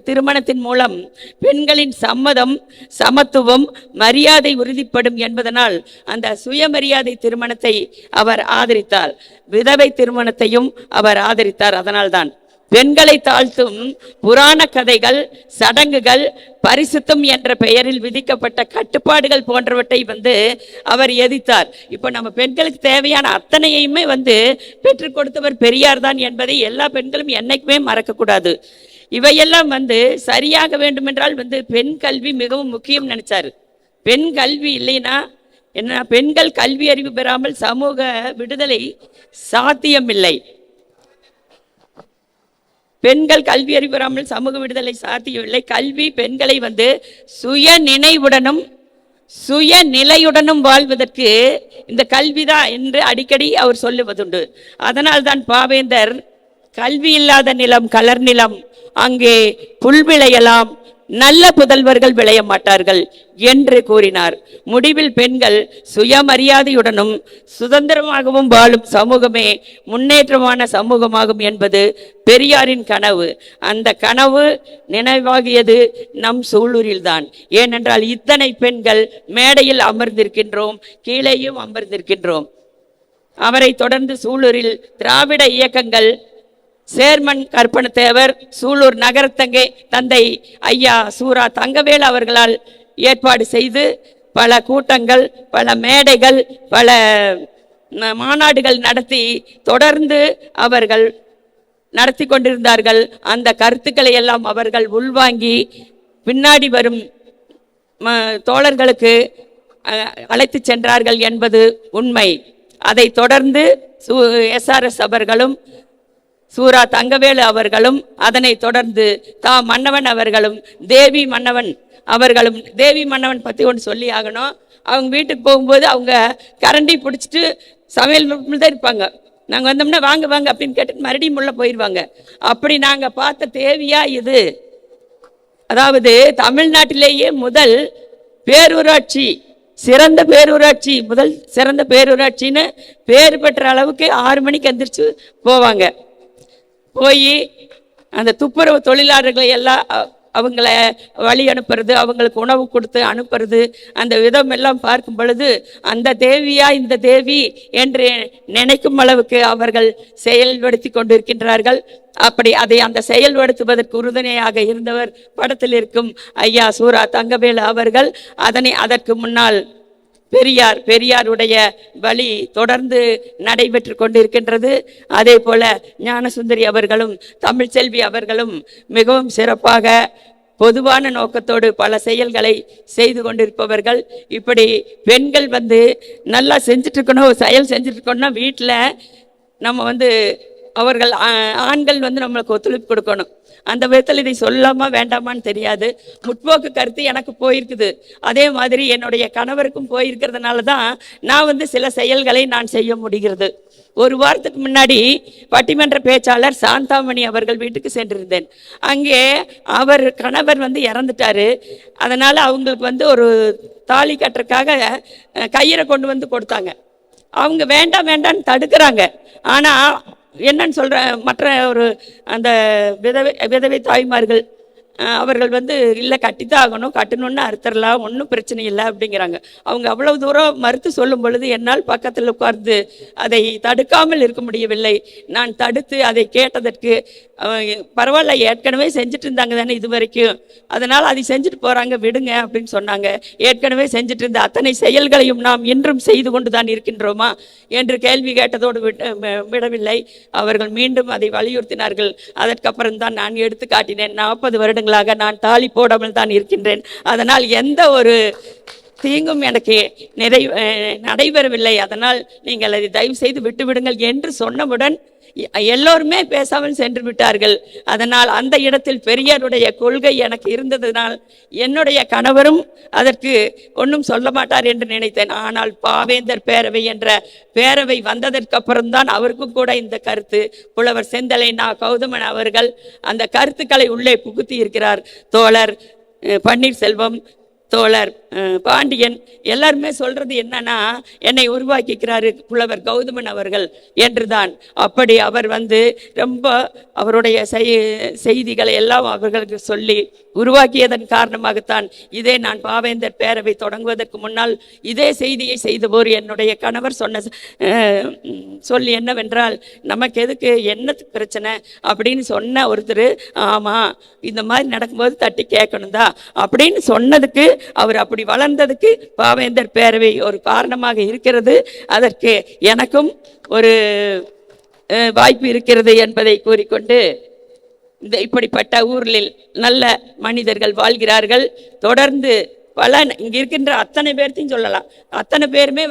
திருமணத்தின் மூலம் பெண்களின் சம்மதம், சமத்துவம், மரியாதை உறுதிப்படும் என்பதனால் அந்த சுயமரியாதை திருமணத்தை அவர் ஆதரித்தார். விதவை திருமணத்தையும் அவர் ஆதரித்தார். அதனால்தான் பெண்களை தாழ்த்தும் புராண கதைகள், சடங்குகள், பரிசுத்தம் என்ற பெயரில் விதிக்கப்பட்ட கட்டுப்பாடுகள் போன்றவற்றை அவர் எதிர்த்தார். இப்போ நம்ம பெண்களுக்கு தேவையான அத்தனையுமே பெற்றுக் கொடுத்தவர் பெரியார் தான் என்பதை எல்லா பெண்களும் என்னைக்குமே மறக்கக்கூடாது. இவையெல்லாம் சரியாக வேண்டும் என்றால் பெண் கல்வி மிகவும் முக்கியம் நினைச்சாரு. பெண் கல்வி இல்லைன்னா என்ன, பெண்கள் கல்வி அறிவு பெறாமல் சமூக விடுதலை சாத்தியமில்லை. பெண்கள் கல்வி அறிவு பெறாமல் சமூக விடுதலை சாத்தியமில்லை. கல்வி பெண்களை சுய நினைவுடனும் சுய நிலையுடனும் வாழ்வதற்கு இந்த கல்விதான் என்று அடிக்கடி அவர் சொல்லுவதுண்டு. அதனால்தான் பாவேந்தர் கல்வி இல்லாத நிலம் கலர் நிலம், அங்கே புல் விளையலாம், நல்ல புதல்வர்கள் விளைய மாட்டார்கள் என்று கூறினார். முடிவில் பெண்கள் சுயமரியாதையுடனும் சுதந்திரமாகவும் வாழும் சமூகமே முன்னேற்றமான சமூகமாகும் என்பது பெரியாரின் கனவு. அந்த கனவு நினைவாகியது நம் சூலூரில்தான். ஏனென்றால் இத்தனை பெண்கள் மேடையில் அமர்ந்திருக்கின்றோம், கீழேயும் அமர்ந்திருக்கின்றோம். அவரை தொடர்ந்து சூலூரில் திராவிட இயக்கங்கள், சேர்மன் கற்பனத்தேவர், சூலூர் தந்தை ஐயா சூரா தங்கவேல் அவர்களால் ஏற்பாடு செய்து பல கூட்டங்கள், பல மேடைகள், பல மாநாடுகள் நடத்தி தொடர்ந்து அவர்கள் நடத்தி கொண்டிருந்தார்கள். அந்த கருத்துக்களை எல்லாம் அவர்கள் உள்வாங்கி பின்னாடி வரும் தோழர்களுக்கு அழைத்து சென்றார்கள் என்பது உண்மை. அதை தொடர்ந்து SRS அவர்களும், சூரா தங்கவேலு அவர்களும், அதனை தொடர்ந்து மன்னவன் அவர்களும், தேவி மன்னவன் அவர்களும். தேவி மன்னவன் பற்றி ஒன்று சொல்லி ஆகணும். அவங்க வீட்டுக்கு போகும்போது அவங்க கரண்டி பிடிச்சிட்டு சமையல் தான் இருப்பாங்க. நாங்கள் வந்தோம்னா வாங்க வாங்க அப்படின்னு கேட்டு மறுபடியும் உள்ள போயிடுவாங்க. அப்படி நாங்கள் பார்த்த தேவியா இது. அதாவது தமிழ்நாட்டிலேயே முதல் பேரூராட்சி, சிறந்த பேரூராட்சி, முதல் சிறந்த பேரூராட்சின்னு பேர் பெற்ற அளவுக்கு 6 மணிக்கு எந்திரிச்சு போவாங்க. போய் அந்த துப்புரவு தொழிலாளர்களை எல்லாம் அவங்கள வழி அனுப்புறது, அவங்களுக்கு உணவு கொடுத்து அனுப்புறது, அந்த விதம் எல்லாம் பார்க்கும் பொழுது அந்த தேவியா இந்த தேவி என்று நினைக்கும் அளவுக்கு அவர்கள் செயல்படுத்தி கொண்டிருக்கின்றார்கள். அப்படி அதை அந்த செயல்படுத்துவதற்கு உறுதுணையாக இருந்தவர் படத்தில் இருக்கும் ஐயா சூரா தங்கவேலு அவர்கள். அதற்கு முன்னால் பெரியாருடைய வழி தொடர்ந்து நடைபெற்று கொண்டிருக்கின்றது. அதே போல ஞானசுந்தரி அவர்களும் தமிழ்ச்செல்வி அவர்களும் மிகவும் சிறப்பாக பொதுவான நோக்கத்தோடு பல செயல்களை செய்து கொண்டிருப்பவர்கள். இப்படி பெண்கள் நல்லா செஞ்சுட்டு இருக்கணும், செயல் செஞ்சுட்டு இருக்கணும்னா வீட்டில் நம்ம அவர்கள் ஆண்கள் நம்மளுக்கு ஒத்துழைப்பு கொடுக்கணும். அந்த விதத்தில் இதை சொல்லாமா வேண்டாமான்னு தெரியாது. முற்போக்கு கருத்து எனக்கு போயிருக்குது, அதே மாதிரி என்னுடைய கணவருக்கும் போயிருக்கிறதுனால தான் நான் சில செயல்களை நான் செய்ய முடிகிறது. ஒரு வாரத்துக்கு முன்னாடி பட்டிமன்ற பேச்சாளர் சாந்தாமணி அவர்கள் வீட்டுக்கு சென்றிருந்தேன். அங்கே அவர் கணவர் இறந்துட்டாரு. அதனால அவங்களுக்கு ஒரு தாலி கட்டுறதுக்காக கயிறை கொண்டு கொடுத்தாங்க. அவங்க வேண்டாம் வேண்டான்னு தடுக்கிறாங்க. ஆனால் என்னன்னு சொல்ற மற்ற அந்த விதவை தாய்மார்கள் அவர்கள் இல்லை கட்டித்தான் ஆகணும், கட்டணும்னு அறுத்தரலாம், ஒன்றும் பிரச்சனை இல்லை அப்படிங்கிறாங்க. அவங்க அவ்வளவு தூரம் மறுத்து சொல்லும் பொழுது என்னால் பக்கத்தில் உட்கார்ந்து அதை தடுக்காமல் இருக்க முடியவில்லை. நான் தடுத்து அதை கேட்டதற்கு பரவாயில்ல, ஏற்கனவே செஞ்சுட்டு இருந்தாங்க தானே இது வரைக்கும், அதனால் அதை செஞ்சுட்டு போகிறாங்க, விடுங்க அப்படின்னு சொன்னாங்க. ஏற்கனவே செஞ்சுட்டு இருந்த அத்தனை செயல்களையும் நாம் இன்றும் செய்து கொண்டு தான் இருக்கின்றோமா என்று கேள்வி கேட்டதோடு விடவில்லை. அவர்கள் மீண்டும் அதை வலியுறுத்தினார்கள். அதற்கப்புறம் தான் நான் எடுத்து காட்டினேன். 40 வருடங்களாக நான் தாலி போடாமல் தான் இருக்கின்றேன். அதனால் எந்த ஒரு தீங்கும் எனக்கு நடைபெறவில்லை. அதனால் நீங்கள் அதை தயவு செய்து விட்டுவிடுங்கள் என்று சொன்னவுடன் எல்லோருமே பேசாமல் சென்று விட்டார்கள். அதனால் அந்த இடத்தில் பெரியாருடைய கொள்கை எனக்கு இருந்ததனால் என்னுடைய கணவரும் அதற்கு ஒன்றும் சொல்ல மாட்டார் என்று நினைத்தேன். ஆனால் பாவேந்தர் பேரவை என்ற பேரவை வந்ததற்கு அப்புறம்தான் அவருக்கும் கூட இந்த கருத்து, புலவர் செந்தலை நா கௌதமன் அவர்கள் அந்த கருத்துக்களை உள்ளே புகுத்தி இருக்கிறார். தோழர் பன்னீர்செல்வம், தோழர் பாண்டியன் எல்லாருமே சொல்றது என்னன்னா, என்னை உருவாக்கிக்கிறாரு புலவர் கௌதமன் அவர்கள் என்றுதான். அப்படி அவர் ரொம்ப அவருடைய செய்திகளை எல்லாம் அவர்களுக்கு சொல்லி உருவாக்கியதன் காரணமாகத்தான் இதே நான் பாவேந்தர் பேரவை தொடங்குவதற்கு முன்னால் இதே செய்தியை செய்தபோது என்னுடைய கணவர் சொன்ன சொல்லி என்னவென்றால், நமக்கு எதுக்கு என்னத்துக்கு பிரச்சனை அப்படின்னு சொன்ன ஒருத்தர், ஆமாம் இந்த மாதிரி நடக்கும்போது தட்டி கேட்கணும் தான் அப்படின்னு சொன்னதுக்கு அவர் அப்படி வளர்ந்ததுக்கு பாவேந்தர் பேரவை ஒரு காரணமாக இருக்கிறது. அதற்கு எனக்கும் ஒரு வாய்ப்பு இருக்கிறது என்பதை கூறிக்கொண்டு, இப்படிப்பட்ட ஊரில் நல்ல மனிதர்கள் வாழ்கிறார்கள். தொடர்ந்து பல இங்கே இருக்கின்ற அத்தனை பேர்த்தையும் சொல்லலாம். அத்தனை பேருமே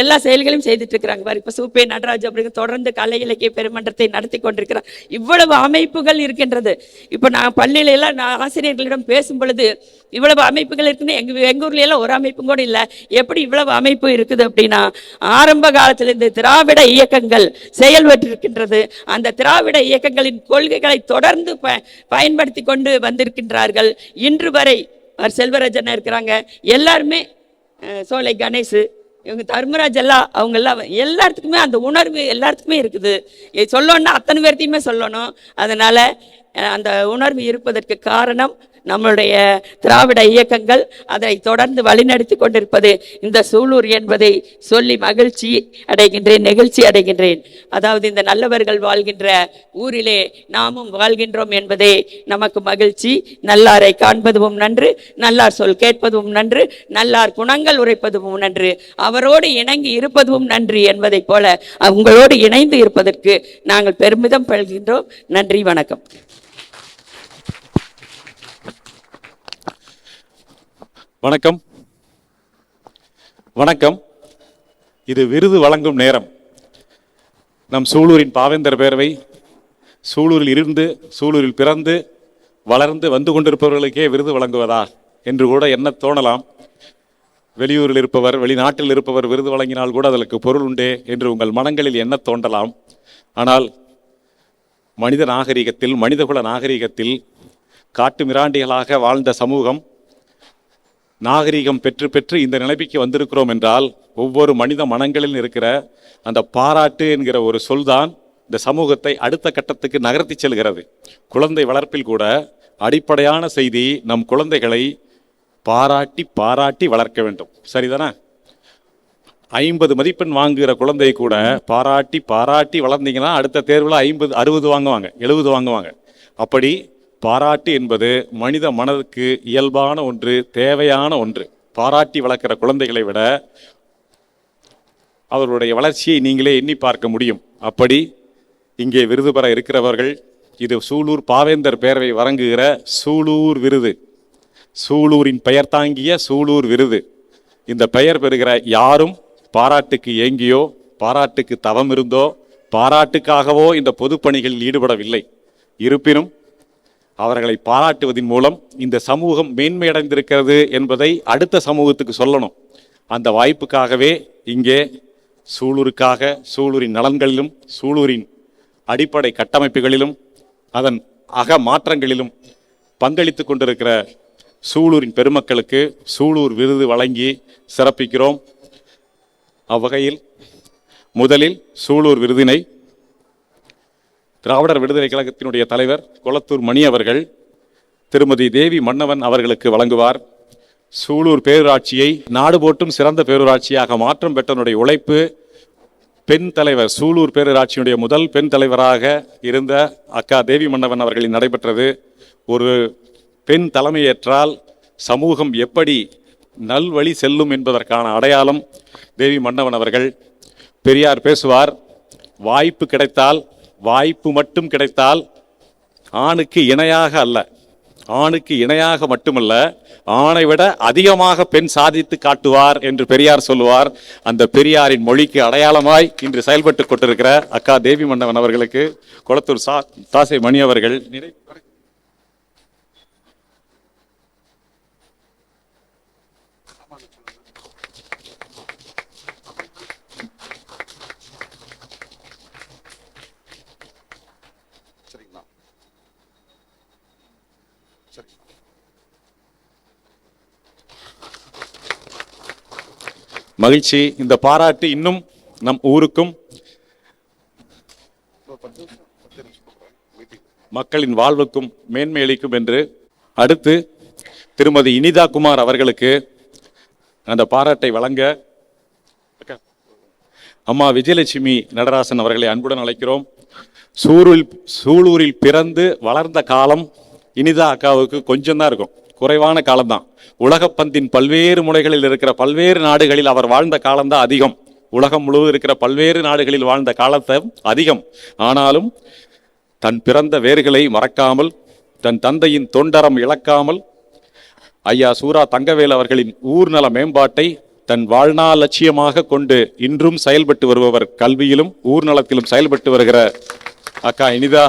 எல்லா செயல்களையும் செய்துட்டு இருக்கிறாங்க. இப்போ சூப்பே நடராஜ் அப்படிங்கிற தொடர்ந்து கலை இலக்கிய பெருமன்றத்தை நடத்தி கொண்டிருக்கிறார். இவ்வளவு அமைப்புகள் இருக்கின்றது. இப்போ நான் பள்ளியிலெல்லாம் நான் ஆசிரியர்களிடம் பேசும் பொழுது இவ்வளவு அமைப்புகள் இருக்குன்னு எங்கள் ஊர்ல ஒரு அமைப்பும் கூட இல்லை. எப்படி இவ்வளவு அமைப்பு இருக்குது அப்படின்னா, ஆரம்ப காலத்தில் இந்த திராவிட இயக்கங்கள் செயல்பட்டிருக்கின்றது. அந்த திராவிட இயக்கங்களின் கொள்கைகளை தொடர்ந்து பயன்படுத்தி கொண்டு வந்திருக்கின்றார்கள். இன்று வரை செல்வராஜன் இருக்கிறாங்க, எல்லாருமே சோலை கணேஷ், இவங்க தர்மராஜ் எல்லாம் அவங்க எல்லாம் எல்லாத்துக்குமே அந்த உணர்வு எல்லாத்துக்குமே இருக்குது. சொல்லணும்னா அத்தனை பேர்த்தையுமே சொல்லணும். அதனால அந்த உணர்வு இருப்பதற்கு காரணம் நம்மளுடைய திராவிட இயக்கங்கள் அதை தொடர்ந்து வழிநடத்தி கொண்டிருப்பது இந்த சூலூர் என்பதை சொல்லி மகிழ்ச்சி அடைகின்றேன், நெகிழ்ச்சி அடைகின்றேன். அதாவது இந்த நல்லவர்கள் வாழ்கின்ற ஊரிலே நாமும் வாழ்கின்றோம் என்பதே நமக்கு மகிழ்ச்சி. நல்லாரை காண்பதும் நன்று, நல்லார் சொல் கேட்பதும் நன்று, நல்லார் குணங்கள் உரைப்பதும் நன்று, அவரோடு இணங்கி இருப்பதும் நன்று என்பதை போல உங்களோடு இணைந்து இருப்பதற்கு நாங்கள் பெருமிதம் படுகின்றோம். நன்றி, வணக்கம். வணக்கம் வணக்கம். இது விருது வழங்கும் நேரம். நம் சூலூரின் பாவேந்தர் பேரவை சூலூரில் இருந்து சூலூரில் பிறந்து வளர்ந்து வந்து கொண்டிருப்பவர்களுக்கே விருது வழங்குவதா என்று கூட என்ன தோணலாம். வெளியூரில் இருப்பவர், வெளிநாட்டில் இருப்பவர் விருது வழங்கினால் கூட அதற்கு பொருள் உண்டே என்று உங்கள் மனங்களில் என்ன தோன்றலாம். ஆனால் மனித நாகரிகத்தில், மனிதகுல நாகரிகத்தில் காட்டு மிராண்டிகளாக வாழ்ந்த சமூகம் நாகரிகம் பெற்று பெற்று இந்த நிலைமைக்கு வந்திருக்கிறோம் என்றால், ஒவ்வொரு மனித மனங்களில் இருக்கிற அந்த பாராட்டு என்கிற ஒரு சொல்தான் இந்த சமூகத்தை அடுத்த கட்டத்துக்கு நகர்த்தி செல்கிறது. குழந்தை வளர்ப்பில் கூட அடிப்படையான செய்தி, நம் குழந்தைகளை பாராட்டி பாராட்டி வளர்க்க வேண்டும். சரிதானே? 50 மதிப்பெண் வாங்குகிற குழந்தை கூட பாராட்டி பாராட்டி வளர்ந்தீங்கன்னா அடுத்த தேர்வில் 50, 60 வாங்குவாங்க, 70 வாங்குவாங்க. அப்படி பாராட்டு என்பது மனித மனதுக்கு இயல்பான ஒன்று, தேவையான ஒன்று. பாராட்டி வளர்க்கிற குழந்தைகளை விட அவர்களுடைய வளர்ச்சியை நீங்களே எண்ணி பார்க்க முடியும். அப்படி இங்கே விருது பெற இருக்கிறவர்கள், இது சூலூர் பாவேந்தர் பேரவை வழங்குகிற சூலூர் விருது, சூலூரின் பெயர் தாங்கிய சூலூர் விருது. இந்த பெயர் பெறுகிற யாரும் பாராட்டுக்கு ஏங்கியோ, பாராட்டுக்கு தவம் இருந்தோ, பாராட்டுக்காகவோ இந்த பொதுப்பணிகளில் ஈடுபடவில்லை. இருப்பினும் அவர்களை பாராட்டுவதன் மூலம் இந்த சமூகம் மேன்மையடைந்திருக்கிறது என்பதை அடுத்த சமூகத்துக்கு சொல்லணும். அந்த வாய்ப்புக்காகவே இங்கே சூலூருக்காக, சூலூரின் நலன்களிலும், சூலூரின் அடிப்படை கட்டமைப்புகளிலும், அதன் அக மாற்றங்களிலும் பங்களித்து கொண்டிருக்கிற சூலூரின் பெருமக்களுக்கு சூலூர் விருது வழங்கி சிறப்பிக்கிறோம். அவ்வகையில் முதலில் சூலூர் விருதினை திராவிடர் விடுதலை கழகத்தினுடைய தலைவர் கொளத்தூர் மணி அவர்கள் திருமதி தேவி மன்னவன் அவர்களுக்கு வழங்குவார். சூலூர் பேரூராட்சியை நாடு போற்றும் சிறந்த பேரூராட்சியாக மாற்றம் பெற்றனுடைய உழைப்பு, பெண் தலைவர், சூலூர் பேரூராட்சியினுடைய முதல் பெண் தலைவராக இருந்த அக்கா தேவி மன்னவன் அவர்களில் நடைபெற்றது. ஒரு பெண் தலைமையேற்றால் சமூகம் எப்படி நல்வழி செல்லும் என்பதற்கான அடையாளம் தேவி மன்னவன் அவர்கள். பெரியார் பேசுவார், வாய்ப்பு கிடைத்தால், வாய்ப்பு மட்டும் கிடைத்தால் ஆணுக்கு இணையாக அல்ல, ஆணுக்கு இணையாக மட்டுமல்ல, ஆணை விட அதிகமாக பெண் சாதித்து காட்டுவார் என்று பெரியார் சொல்லுவார். அந்த பெரியாரின் மொழிக்கு அடையாளமாய் இன்று செயல்பட்டு கொண்டிருக்கிற அக்கா தேவி மன்னவன் அவர்களுக்கு கொளத்தூர் தாசை மணி அவர்கள் மகிழ்ச்சி. இந்த பாராட்டு இன்னும் நம் ஊருக்கும் மக்களின் வாழ்வுக்கும் மேன்மை அளிக்கும் என்று. அடுத்து திருமதி இனிதா குமார் அவர்களுக்கு அந்த பாராட்டை வழங்க அம்மா விஜயலட்சுமி நடராசன் அவர்களை அன்புடன் அழைக்கிறோம். சூலூரில் பிறந்து வளர்ந்த காலம் இனிதா அக்காவுக்கு கொஞ்சம் தான் இருக்கும், குறைவான காலம்தான். உலகப்பந்தின் பல்வேறு முனைகளில் இருக்கிற பல்வேறு நாடுகளில் அவர் வாழ்ந்த காலம்தான் அதிகம். உலகம் முழுவதும் இருக்கிற பல்வேறு நாடுகளில் வாழ்ந்த காலத்தை அதிகம். ஆனாலும் தன் பிறந்த வேர்களை மறக்காமல், தன் தந்தையின் தொண்டரம் இழக்காமல், ஐயா சூரா தங்கவேல் அவர்களின் ஊர்நல மேம்பாட்டை தன் வாழ்நாள் லட்சியமாக கொண்டு இன்றும் செயல்பட்டு வருபவர், கல்வியிலும் ஊர்நலத்திலும் செயல்பட்டு வருகிற அக்கா இனிதா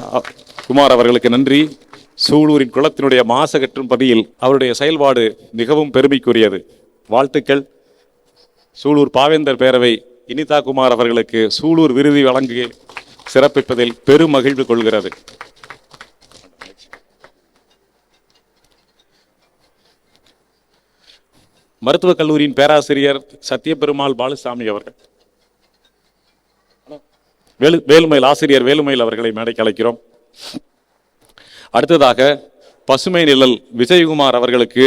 குமார் அவர்களுக்கு நன்றி. சூலூரின் குளத்தினுடைய மாசகற்றும் பதியில் அவருடைய செயல்பாடு மிகவும் பெருமைக்குரியது. வாழ்த்துக்கள். சூலூர் பாவேந்தர் பேரவை இனிதா குமார் அவர்களுக்கு சூலூர் விருது வழங்கி சிறப்பிப்பதில் பெரும் மகிழ்வு கொள்கிறது. மருத்துவக் கல்லூரியின் பேராசிரியர் சத்தியபெருமாள் பாலுசாமி அவர்கள், வேலுமயில் ஆசிரியர் வேலுமயில் அவர்களை மேடைக்கு அழைக்கிறோம். அடுத்ததாக பசுமை நிழல் விஜயகுமார் அவர்களுக்கு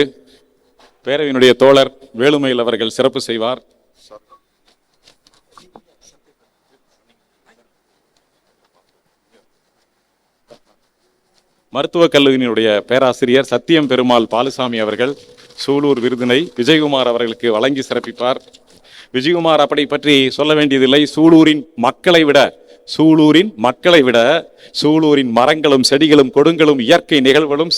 பேரவையினுடைய தோழர் வேலுமயில் அவர்கள் சிறப்பு செய்வார். மருத்துவக் கல்லூரியினுடைய பேராசிரியர் சத்தியம் பெருமாள் பாலுசாமி அவர்கள் சூலூர் விருதினை விஜயகுமார் அவர்களுக்கு வழங்கி சிறப்பிப்பார். விஜயகுமார் அப்படி பற்றி சொல்ல வேண்டியதில்லை. சூலூரின் மக்களை விட சூலூரின் மரங்களும் செடிகளும் கொடுங்களும் இயற்கை நிகழ்வுகளும்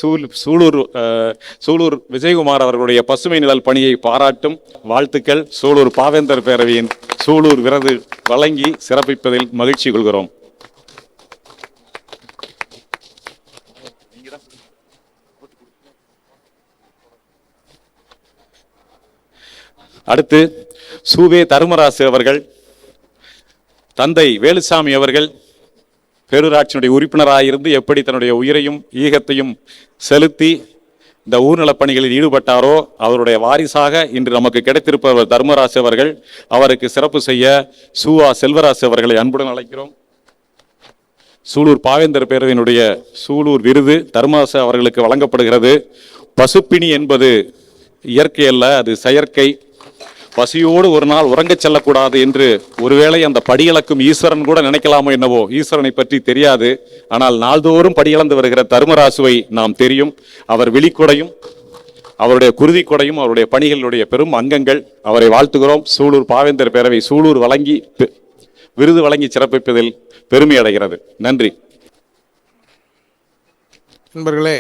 சூலூர் விஜயகுமார் அவர்களுடைய பசுமை நிழல் பணியை பாராட்டும். வாழ்த்துக்கள். சூலூர் பாவேந்தர் பேரவையின் சூலூர் விருது வழங்கி சிறப்பிப்பதில் மகிழ்ச்சி கொள்கிறோம். அடுத்து சூவே தருமராசு அவர்கள், தந்தை வேலுசாமி அவர்கள் பேரூராட்சியினுடைய உறுப்பினராயிருந்து எப்படி தன்னுடைய உயிரையும் ஈகத்தையும் செலுத்தி இந்த ஊர்நலப் பணிகளில் ஈடுபட்டாரோ அவருடைய வாரிசாக இன்று நமக்கு கிடைத்திருப்பவர் தர்மராசு அவர்கள். அவருக்கு சிறப்பு செய்ய சூவா செல்வராசு அவர்களை அன்புடன் அழைக்கிறோம். சூலூர் பாவேந்தர் பேரவையினுடைய சூலூர் விருது தர்மராசு அவர்களுக்கு வழங்கப்படுகிறது. பசுப்பிணி என்பது இயற்கை அல்ல, அது செயற்கை. பசியோடு ஒரு நாள் உறங்கச் செல்லக்கூடாது என்று ஒருவேளை அந்த படியிழக்கும் ஈஸ்வரன் கூட நினைக்கலாமோ என்னவோ. ஈஸ்வரனை பற்றி தெரியாது, ஆனால் நாள்தோறும் படியிழந்து வருகிற தர்மராசுவை நாம் தெரியும். அவர் விழிக்குடையும் அவருடைய குருதி கொடையும் அவருடைய பணிகளுடைய பெரும் அங்கங்கள். அவரை வாழ்த்துகிறோம். சூலூர் பாவேந்தர் பேரவை சூலூர் விருது வழங்கி சிறப்பிப்பதில் பெருமை அடைகிறது. நன்றி. நண்பர்களே,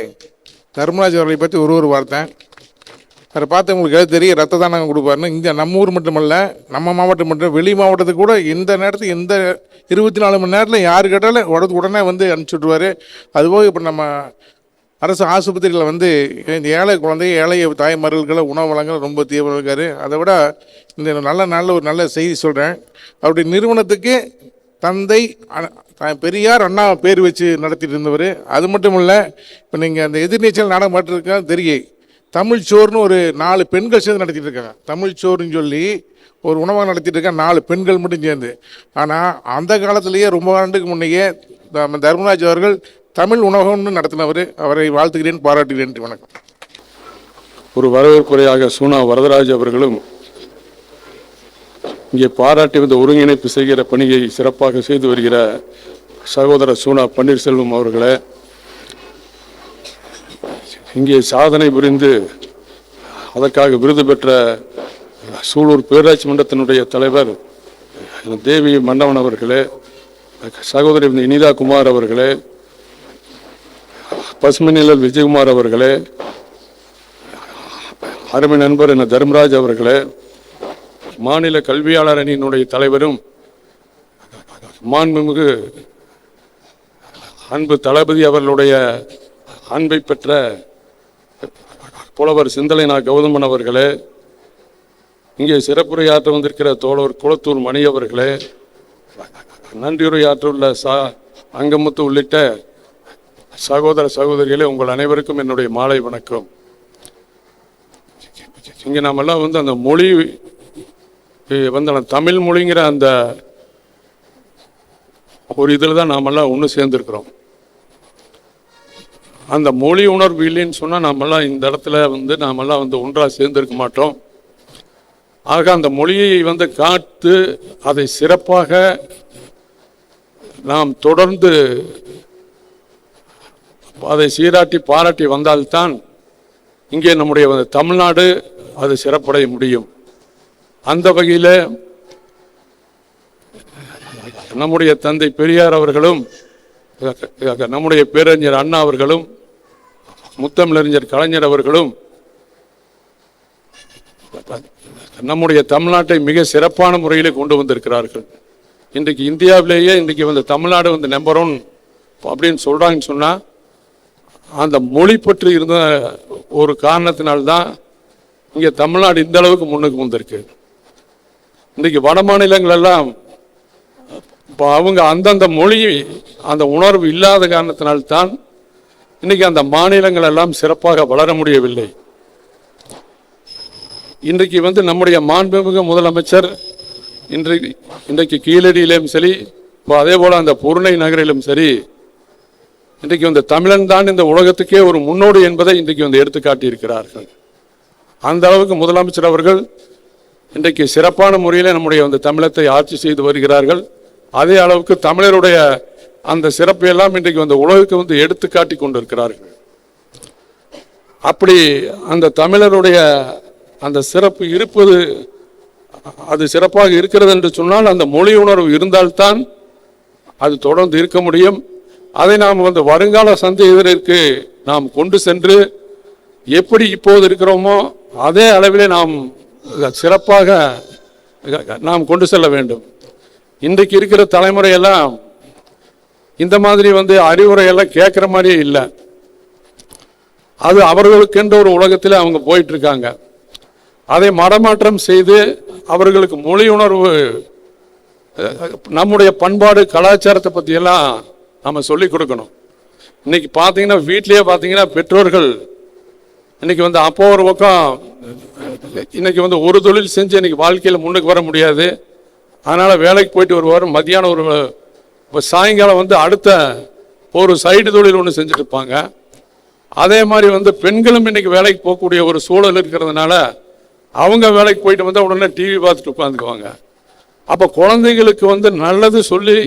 தர்மராஜ் அவர்களை பற்றி ஒரு வார்த்தை. அதை பார்த்து உங்களுக்கு எது தெரியும், ரத்த தானம் கொடுப்பாருன்னு. இங்கே நம்ம ஊர் மட்டுமல்ல, நம்ம மாவட்டம் மட்டும், வெளி மாவட்டத்துக்கு கூட இந்த நேரத்துக்கு இந்த 24 மணி நேரத்தில் யார் கேட்டாலும் உடனே வந்து அனுப்பிச்சி விட்ருவார். அதுபோக இப்போ நம்ம அரசு ஆஸ்பத்திரியில் வந்து இந்த ஏழை குழந்தை, ஏழை தாய்மார்களுக்கு உணவு வழங்க ரொம்ப தீவிரம் இருக்கார். அதை விட இந்த ஒரு நல்ல செய்தி சொல்கிறேன். அவருடைய நிறுவனத்துக்கு தந்தை பெரியார் அண்ணா பேர் வச்சு நடத்திட்டு இருந்தவர். அது மட்டும் இல்லை, இப்போ நீங்கள் அந்த எதிர்நீச்சல் நாடகம் பார்த்துருக்கா தெரியும். தமிழ் சோறுன்னு ஒரு 4 பெண்கள் சேர்ந்து நடத்திட்டு இருக்காங்க. தமிழ் சோறுன்னு சொல்லி ஒரு உணவாக நடத்திட்டு இருக்காங்க, 4 பெண்கள் மட்டும் சேர்ந்து. ஆனால் அந்த காலத்திலேயே ரொம்ப ஆண்டுக்கு முன்னையே தர்மராஜ் அவர்கள் தமிழ் உணவகம்னு நடத்தினவர். அவரை வாழ்த்துகிறேன், பாராட்டுகிறேன். வணக்கம். ஒரு வரவேற்புரையாக சூனா வரதராஜ் அவர்களும் இங்கே பாராட்டி வந்த ஒருங்கிணைப்பு செய்கிற பணியை சிறப்பாக செய்து வருகிற சகோதரர் சூனா பன்னீர்செல்வம் அவர்களே, இங்கே சாதனை புரிந்து அதற்காக விருது பெற்ற சூலூர் பேராட்சி மன்றத்தினுடைய தலைவர் தேவி மன்னவன் அவர்களே, சகோதரி இனிதா குமார் அவர்களே, பசுமை நிழல் விஜயகுமார் அவர்களே, அருமை நண்பர் என தர்மராஜ் அவர்களே, மாநில கல்வியாளர் அணியினுடைய தலைவரும் மாண்புமிகு அன்பு தளபதி அவர்களுடைய அன்பை பெற்ற புலவர் சிந்தலைநா கௌதமன் அவர்களே, இங்கே சிறப்புரையாற்ற வந்திருக்கிற தோழர் குளத்தூர் மணி அவர்களே, நன்றியுரையாற்றுள்ள அங்கமுத்து உள்ளிட்ட சகோதர சகோதரிகளே, உங்கள் அனைவருக்கும் என்னுடைய மாலை வணக்கம். இங்கே நாமெல்லாம் வந்து அந்த மொழி வந்து தமிழ் மொழிங்கிற அந்த ஒரு இதில் தான் நாமெல்லாம் ஒன்று சேர்ந்துருக்கிறோம். அந்த மொழி உணர்வு இல்லைன்னு சொன்னால் நாமெல்லாம் இந்த இடத்துல வந்து நாமெல்லாம் வந்து ஒன்றாக சேர்ந்திருக்க மாட்டோம். ஆக அந்த மொழியை வந்து காத்து அதை சிறப்பாக நாம் தொடர்ந்து அதை சீராட்டி பாராட்டி வந்தால்தான் இங்கே நம்முடைய தமிழ்நாடு அது சிறப்படைய முடியும். அந்த வகையில் நம்முடைய தந்தை பெரியார் அவர்களும் நம்முடைய பேரறிஞர் அண்ணா அவர்களும் முத்தமிழறிஞர் கலைஞர் அவர்களும் நம்முடைய தமிழ்நாட்டை மிக சிறப்பான முறையில் கொண்டு வந்திருக்கிறார்கள். இன்றைக்கு இந்தியாவிலேயே இன்றைக்கு வந்து தமிழ்நாடு வந்து நம்பர் 1 அப்படின்னு சொல்கிறாங்கன்னு சொன்னால் அந்த மொழி பற்றி இருந்த ஒரு காரணத்தினால்தான் இங்கே தமிழ்நாடு இந்த அளவுக்கு முன்னுக்கு வந்திருக்கு. இன்றைக்கு வட மாநிலங்களெல்லாம் இப்போ அவங்க அந்தந்த மொழி அந்த உணர்வு இல்லாத காரணத்தினால்தான் இன்னைக்கு அந்த மாநிலங்கள் எல்லாம் சிறப்பாக வளர முடியவில்லை. இன்றைக்கு வந்து நம்முடைய மாண்புமிகு முதலமைச்சர் இன்றைக்கு கீழடியிலும் சரி, இப்போ அதே போல் அந்த பொருணை நகரிலும் சரி, இன்றைக்கு வந்து தமிழன் தான் இந்த உலகத்துக்கே ஒரு முன்னோடி என்பதை இன்றைக்கு வந்து எடுத்துக்காட்டி இருக்கிறார்கள். அந்த அளவுக்கு முதலமைச்சர் அவர்கள் இன்றைக்கு சிறப்பான முறையில் நம்முடைய வந்து தமிழத்தை ஆட்சி செய்து வருகிறார்கள். அதே அளவுக்கு தமிழருடைய அந்த சிறப்பை எல்லாம் இன்றைக்கு வந்து உலகுக்கு வந்து எடுத்து காட்டி கொண்டிருக்கிறார்கள். அப்படி அந்த தமிழருடைய அந்த சிறப்பு இருப்பது, அது சிறப்பாக இருக்கிறது என்று சொன்னால் அந்த மொழி உணர்வு இருந்தால்தான் அது தொடர்ந்து இருக்க முடியும். அதை நாம் வந்து வருங்கால சந்ததியினருக்கு நாம் கொண்டு சென்று எப்படி இப்போது இருக்கிறோமோ அதே அளவிலே நாம் சிறப்பாக நாம் கொண்டு செல்ல வேண்டும். இன்றைக்கு இருக்கிற தலைமுறையெல்லாம் இந்த மாதிரி வந்து அறிவுரையெல்லாம் கேட்குற மாதிரியே இல்லை. அது அவர்களுக்கென்ற ஒரு உலகத்தில் அவங்க போயிட்டு இருக்காங்க. அதை மடமாற்றம் செய்து அவர்களுக்கு மொழி உணர்வு, நம்முடைய பண்பாடு கலாச்சாரத்தை பற்றியெல்லாம் நம்ம சொல்லிக் கொடுக்கணும். இன்னைக்கு பார்த்தீங்கன்னா வீட்லேயே பார்த்தீங்கன்னா பெற்றோர்கள் இன்னைக்கு வந்து அப்போ ஒரு பக்கம் இன்னைக்கு வந்து ஒரு தொழில் செஞ்சு இன்னைக்கு வாழ்க்கையில் முன்னுக்கு வர முடியாது. அதனால் வேலைக்கு போயிட்டு வருவார், மத்தியானம் ஒரு சாயங்காலம் வந்து அடுத்த ஒரு சைடு தொழில் ஒன்று செஞ்சுட்டு இருப்பாங்க. அதே மாதிரி வந்து பெண்களும் இன்னைக்கு வேலைக்கு போகக்கூடிய ஒரு சூழல் இருக்கிறதுனால அவங்க வேலைக்கு போயிட்டு வந்து உடனே டிவி பார்த்துட்டு உட்காந்துக்குவாங்க. அப்போ குழந்தைங்களுக்கு வந்து நல்லது சொல்லி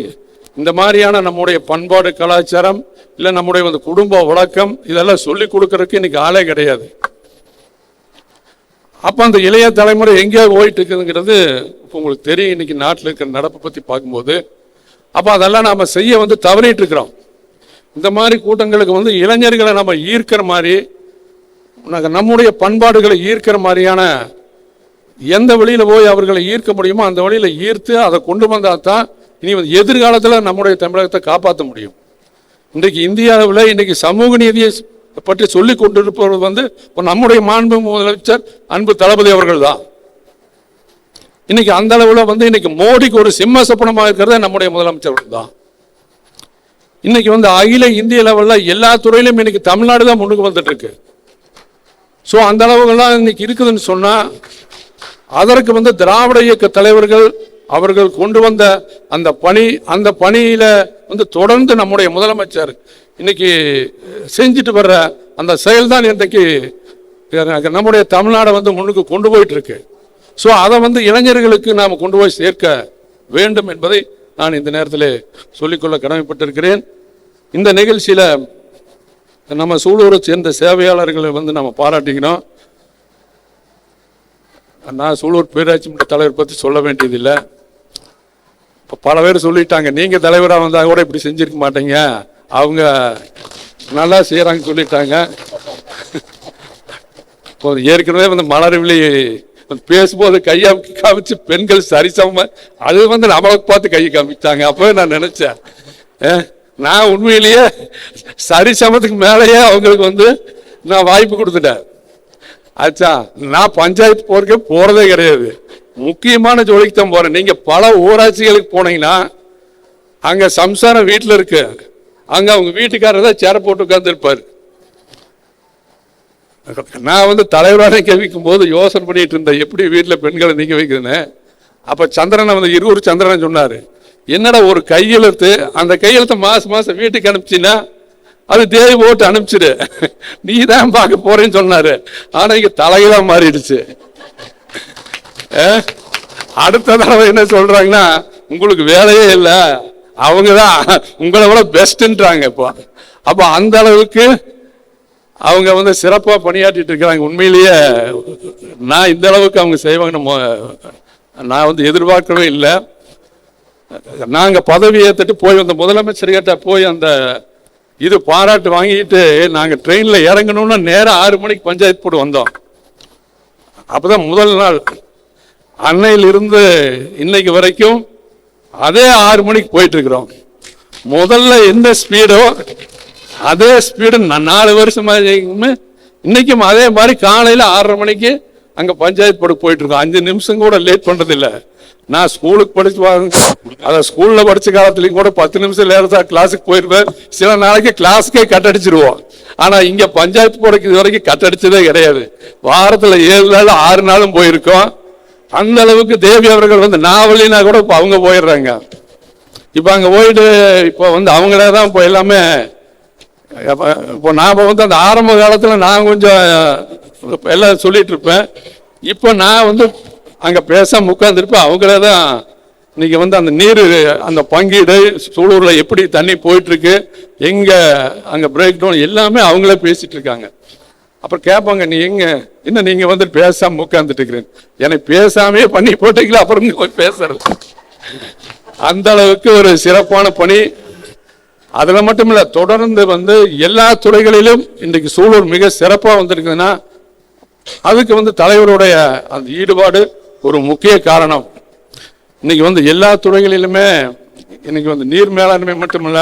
இந்த மாதிரியான நம்முடைய பண்பாடு கலாச்சாரம் இல்லை நம்முடைய வந்து குடும்ப வழக்கம் இதெல்லாம் சொல்லி கொடுக்கறதுக்கு இன்னைக்கு ஆளே கிடையாது. அப்போ அந்த இளைய தலைமுறை எங்கேயோ போயிட்டு இருக்குதுங்கிறது இப்போ உங்களுக்கு தெரியும். இன்னைக்கு நாட்டில் இருக்கிற நடப்பை பற்றி பார்க்கும்போது அப்போ அதெல்லாம் நாம் செய்ய வந்து தவறிட்டு இருக்கிறோம். இந்த மாதிரி கூட்டங்களுக்கு வந்து இளைஞர்களை நம்ம ஈர்க்கிற மாதிரி, நம்முடைய பண்பாடுகளை ஈர்க்கிற மாதிரியான எந்த வழியில் போய் அவர்களை ஈர்க்க முடியுமோ அந்த வழியில் ஈர்த்து அதை கொண்டு வந்தால் தான் இனி எதிர்காலத்தில் நம்முடைய தமிழகத்தை காப்பாற்ற முடியும். இன்றைக்கு இந்தியாவில் இன்னைக்கு சமூக நீதியை பற்றி சொல்லி கொண்டிருப்பவர் வந்து நம்முடைய மாண்பு முதலமைச்சர் அன்பு தளபதி அவர்கள் தான். இன்னைக்கு அந்த அளவில் வந்து இன்னைக்கு மோடிக்கு ஒரு சிம்ம சொப்பனமாக இருக்கிறத நம்முடைய முதலமைச்சர் தான். இன்னைக்கு வந்து அகில இந்திய லெவலில் எல்லா துறையிலும் இன்னைக்கு தமிழ்நாடு தான் முன்னுக்கு வந்துட்டு இருக்கு. ஸோ அந்த அளவுகள்லாம் இன்னைக்கு இருக்குதுன்னு சொன்னால் அதற்கு வந்து திராவிட இயக்க தலைவர்கள் அவர்கள் கொண்டு வந்த அந்த பணியில வந்து தொடர்ந்து நம்முடைய முதலமைச்சர் இன்னைக்கு செஞ்சுட்டு வர்ற அந்த செயல் தான் இன்றைக்கு நம்முடைய தமிழ்நாடை வந்து முன்னுக்கு கொண்டு போயிட்டு இருக்கு. ஸோ அதை வந்து இளைஞர்களுக்கு நாம் கொண்டு போய் சேர்க்க வேண்டும் என்பதை நான் இந்த நேரத்தில் சொல்லிக்கொள்ள கடமைப்பட்டிருக்கிறேன். இந்த நிகழ்ச்சியில் நம்ம சூலூரை சேர்ந்த சேவையாளர்களை வந்து நம்ம பாராட்டிக்கணும். நான் சூலூர் பேராட்சி மன்ற தலைவர் பற்றி சொல்ல வேண்டியதில்லை. இப்போ பல பேர் சொல்லிட்டாங்க, நீங்கள் தலைவராக வந்தால் கூட இப்படி செஞ்சிருக்க மாட்டீங்க, அவங்க நல்லா செய்கிறாங்க சொல்லிட்டாங்க. இப்போ ஏற்கனவே வந்து மலர்விழி பேசும்போது கையை காமிச்சு பெண்கள் சரிசம அது வந்து நம்மளுக்கு பார்த்து கையை காமிச்சாங்க. அப்போ நான் நினைச்சேன், நான் உண்மையிலேயே சரிசமத்துக்கு மேலேயே அவங்களுக்கு வந்து நான் வாய்ப்பு கொடுத்துட்டேன். ஆச்சா, நான் பஞ்சாயத்து போறதே கிடையாது, முக்கியமான ஜோலிக்கு தான் போறேன். நீங்க பல ஊராட்சிகளுக்கு போனீங்கன்னா அங்க சம்சாரம் வீட்டில் இருக்கு, அங்க அவங்க வீட்டுக்காரர் தான் சேர போட்டு உட்கார்ந்து இருப்பாரு. நான் வந்து தலைவராக கேட்கும் போது யோசனை பண்ணிட்டு இருந்தேன் எப்படி வீட்டில் பெண்களை நீங்க வைக்கிறேன்னு. அப்ப சந்திரனை வந்து இருவர் சந்திரன் சொன்னாரு, என்னடா ஒரு கையெழுத்து, அந்த கையெழுத்தை மாசம் வீட்டுக்கு அனுப்பிச்சின்னா அது தேவி போட்டு அனுப்பிச்சிடு, நீ தான் பார்க்க போறேன்னு சொன்னாரு. ஆனா இங்க தலைகளா மாறிடுச்சு. அடுத்த தடவை என்ன சொல்றாங்கன்னா, உங்களுக்கு வேலையே இல்லை, அவங்கதான் உங்களை விட பெஸ்ட்ன்றாங்க. இப்போ அப்ப அந்த அளவுக்கு அவங்க வந்து சிறப்பாக பணியாற்றிட்டு இருக்கிறாங்க. உண்மையிலேயே நான் இந்த அளவுக்கு அவங்க செய்வாங்கன்னு நான் வந்து எதிர்பார்க்கவே இல்லை. நாங்கள் பதவி ஏற்றுட்டு போய் வந்த முதலமைச்சர்கிட்ட போய் அந்த இது பாராட்டு வாங்கிட்டு நாங்கள் ட்ரெயினில் இறங்கணும்னா நேரம் 6 மணிக்கு பஞ்சாயத்து போட்டு வந்தோம். அப்போதான் முதல் நாள். அன்னையிலிருந்து இன்னைக்கு வரைக்கும் அதே 6 மணிக்கு போயிட்டு இருக்கிறோம். முதல்ல எந்த ஸ்பீடோ அதே ஸ்பீடு 4 வருஷமா இன்னைக்கும் அதே மாதிரி காலையில் 6:30 மணிக்கு அங்கே பஞ்சாயத்து போட்டு போயிட்டு இருக்கோம். 5 நிமிஷம் கூட லேட் பண்ணுறதில்லை. நான் ஸ்கூலுக்கு படிச்சு ஸ்கூலில் படித்த காலத்துலேயும் கூட 10 நிமிஷம் லேட்டாக கிளாஸுக்கு போயிருப்பேன். சில நாளைக்கு கிளாஸுக்கே கட் அடிச்சிருவோம். ஆனால் இங்கே பஞ்சாயத்து போடுறதுக்கு இது வரைக்கும் கட் அடிச்சதே கிடையாது. வாரத்தில் 7 நாள் 6 நாளும் போயிருக்கோம். அந்த அளவுக்கு தேவி அவர்கள் வந்து நாவலினா கூட இப்போ அவங்க போயிடுறாங்க. இப்போ அங்கே போயிட்டு இப்போ வந்து அவங்களே தான் இப்போ எல்லாமே. இப்போ நான் வந்து அந்த ஆரம்ப காலத்தில் நான் கொஞ்சம் எல்லாம் சொல்லிட்டு இருப்பேன். இப்போ நான் வந்து அங்கே பேசாம உட்காந்துருப்பேன். அவங்களே தான் இன்னைக்கு வந்து அந்த நீர் அந்த பங்கீடு சூலூரில் எப்படி தண்ணி போயிட்டு இருக்கு, எங்க அங்கே பிரேக் டவுன் எல்லாமே அவங்களே பேசிட்டு இருக்காங்க. அப்புறம் கேட்பாங்க, நீ எங்க என்ன நீங்க வந்து பேசாம உட்காந்துட்டு இருக்கிறேன். எனக்கு பேசாமே பண்ணி போட்டீங்களா, அப்புறம் போய் பேசுறது. அந்த அளவுக்கு ஒரு சிறப்பான பணி. அதுல மட்டும் இல்ல, தொடர்ந்து வந்து எல்லா துறைகளிலும் இன்றைக்கு சூலூர் மிக சிறப்பாக வந்திருக்குதுன்னா அதுக்கு வந்து தலைவருடைய அந்த ஈடுபாடு ஒரு முக்கிய காரணம். இன்னைக்கு வந்து எல்லா துறைகளிலுமே இன்னைக்கு வந்து நீர் மேலாண்மை மட்டுமில்ல,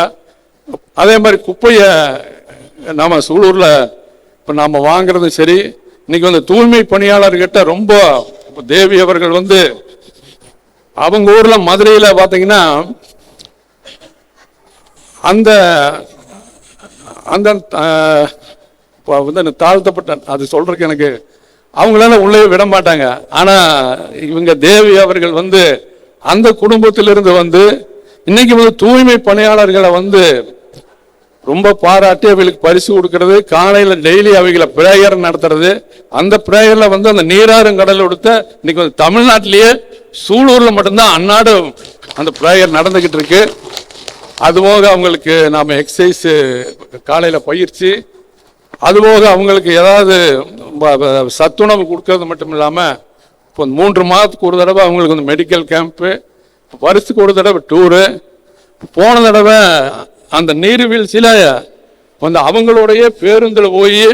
அதே மாதிரி குப்பையை நாம சூலூர்ல இப்போ நாம வாங்குறதும் சரி. இன்னைக்கு வந்து தூய்மை பணியாளர்கிட்ட ரொம்ப தேவி அவர்கள் வந்து அவங்க ஊர்ல மதுரையில பாத்தீங்கன்னா அந்த அந்த வந்து தாழ்த்தப்பட்ட அது சொல்றதுக்கு எனக்கு அவங்களால உள்ளே விட மாட்டாங்க. ஆனா இவங்க தேவி அவர்கள் வந்து அந்த குடும்பத்திலிருந்து வந்து இன்னைக்கு வந்து தூய்மை பணியாளர்களை வந்து ரொம்ப பாராட்டி அவங்களுக்கு பரிசு கொடுக்கறது, காலையில டெய்லி அவங்கள பிரேயர் நடத்துறது. அந்த பிரேயர்ல வந்து அந்த நீராறும் கடல் கொடுத்த இன்னைக்கு வந்து தமிழ்நாட்டிலேயே சூலூர்ல மட்டும்தான் அன்னாடு அந்த பிரேயர் நடந்துகிட்டு இருக்கு. அதுபோக அவங்களுக்கு நாம எக்ஸசைஸ் காலையில பயிற்சி, அதுபோக அவங்களுக்கு ஏதாவது சத்துணவு கொடுக்கறது மட்டும் இல்லாமல் இப்போ 3 மாதத்துக்கு ஒரு தடவை அவங்களுக்கு வந்து மெடிக்கல் கேம்ப்பு, வருஷத்துக்கு ஒரு தடவை டூரு. போன தடவை அந்த நீர்வீழ்ச்சியில் வந்து அவங்களுடைய பேருந்தில் போய்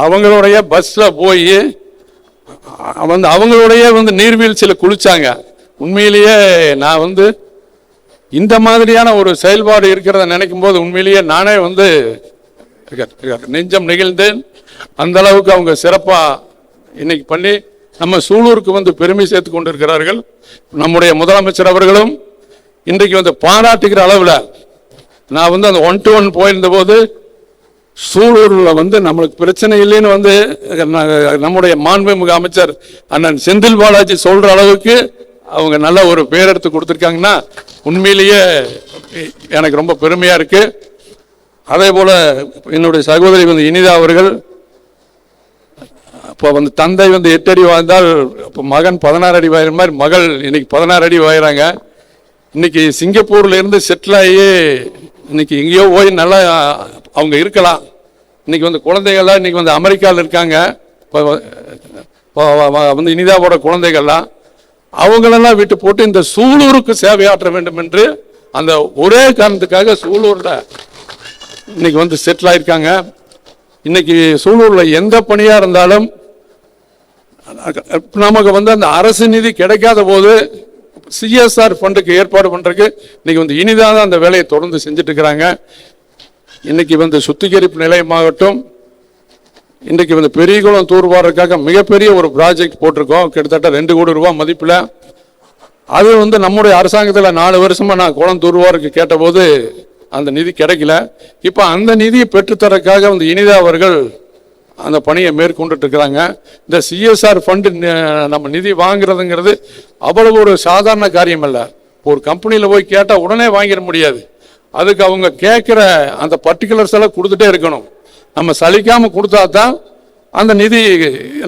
அவங்களுடைய பஸ்ஸில் போய் வந்து அவங்களுடைய வந்து நீர்வீழ்ச்சியில் குளிச்சாங்க. உண்மையிலேயே நான் வந்து இந்த மாதிரியான ஒரு செயல்பாடு இருக்கிறத நினைக்கும் போது உண்மையிலேயே நானே வந்து நெஞ்சம் நெகிழ்ந்தேன். அந்த அளவுக்கு அவங்க சிறப்பாக இன்னைக்கு பண்ணி நம்ம சூலூருக்கு வந்து பெருமை சேர்த்து கொண்டிருக்கிறார்கள். நம்முடைய முதலமைச்சர் அவர்களும் இன்றைக்கு வந்து பாராட்டுகிற அளவில் நான் வந்து அந்த 1-to-1 போயிருந்த போது சூலூரில் வந்து நம்மளுக்கு பிரச்சனை இல்லைன்னு வந்து நம்முடைய மாண்புமிகு அமைச்சர் அண்ணன் செந்தில் பாலாஜி சொல்ற அளவுக்கு அவங்க நல்ல ஒரு பேர் எடுத்து கொடுத்துருக்காங்கன்னா உண்மையிலேயே எனக்கு ரொம்ப பெருமையா இருக்கு. அதே போல என்னுடைய சகோதரி வந்து இனிதா அவர்கள் இப்போ வந்து தந்தை வந்து 8 அடி வாழ்ந்தால் இப்போ மகன் 16 அடி வாயிற மாதிரி மகள் இன்னைக்கு 16 அடி வாயிறாங்க. இன்னைக்கு சிங்கப்பூர்ல இருந்து செட்டில் ஆகி இன்னைக்கு எங்கேயோ போய் நல்லா அவங்க இருக்கலாம். இன்னைக்கு வந்து குழந்தைகள்லாம் இன்னைக்கு வந்து அமெரிக்காவில் இருக்காங்க. வந்து இனிதாவோட குழந்தைகள்லாம் அவங்களெல்லாம் விட்டு போட்டு இந்த சூலூருக்கு சேவையாற்ற வேண்டும் என்று அந்த ஒரே காரணத்துக்காக சூலூர்ல இன்னைக்கு வந்து செட்டில் ஆயிருக்காங்க. இன்னைக்கு சூலூர்ல எந்த பணியா இருந்தாலும் நமக்கு வந்து அந்த அரசு நிதி கிடைக்காத போது சிஎஸ்ஆர் ஃபண்டுக்கு ஏற்பாடு பண்றதுக்கு இன்னைக்கு வந்து இனிதான் அந்த வேலையை தொடர்ந்து செஞ்சுட்டு இருக்கிறாங்க. இன்னைக்கு வந்து சுத்திகரிப்பு நிலையமாகட்டும், இன்றைக்கு வந்து பெரியகுளம் தூர்வாரதுக்காக மிகப்பெரிய ஒரு ப்ராஜெக்ட் போட்டிருக்கோம். கிட்டத்தட்ட 2 கோடி ரூபாய் மதிப்பில். அது வந்து நம்முடைய அரசாங்கத்தில் 4 வருஷமா நான் குளம் தூர்வாருக்கு கேட்டபோது அந்த நிதி கிடைக்கல. இப்போ அந்த நிதியை பெற்றுத்தரக்காக வந்து இனிதா அவர்கள் அந்த பணியை மேற்கொண்டுட்டு இருக்கிறாங்க. இந்த சிஎஸ்ஆர் ஃபண்டு நம்ம நிதி வாங்குறதுங்கிறது அவ்வளவு ஒரு சாதாரண காரியம் அல்ல. ஒரு கம்பெனியில் போய் கேட்டால் உடனே வாங்கிட முடியாது. அதுக்கு அவங்க கேட்குற அந்த பர்டிகுலர்ஸ் எல்லாம் கொடுத்துட்டே இருக்கணும். நம்ம சலிக்காமல் கொடுத்தா தான் அந்த நிதி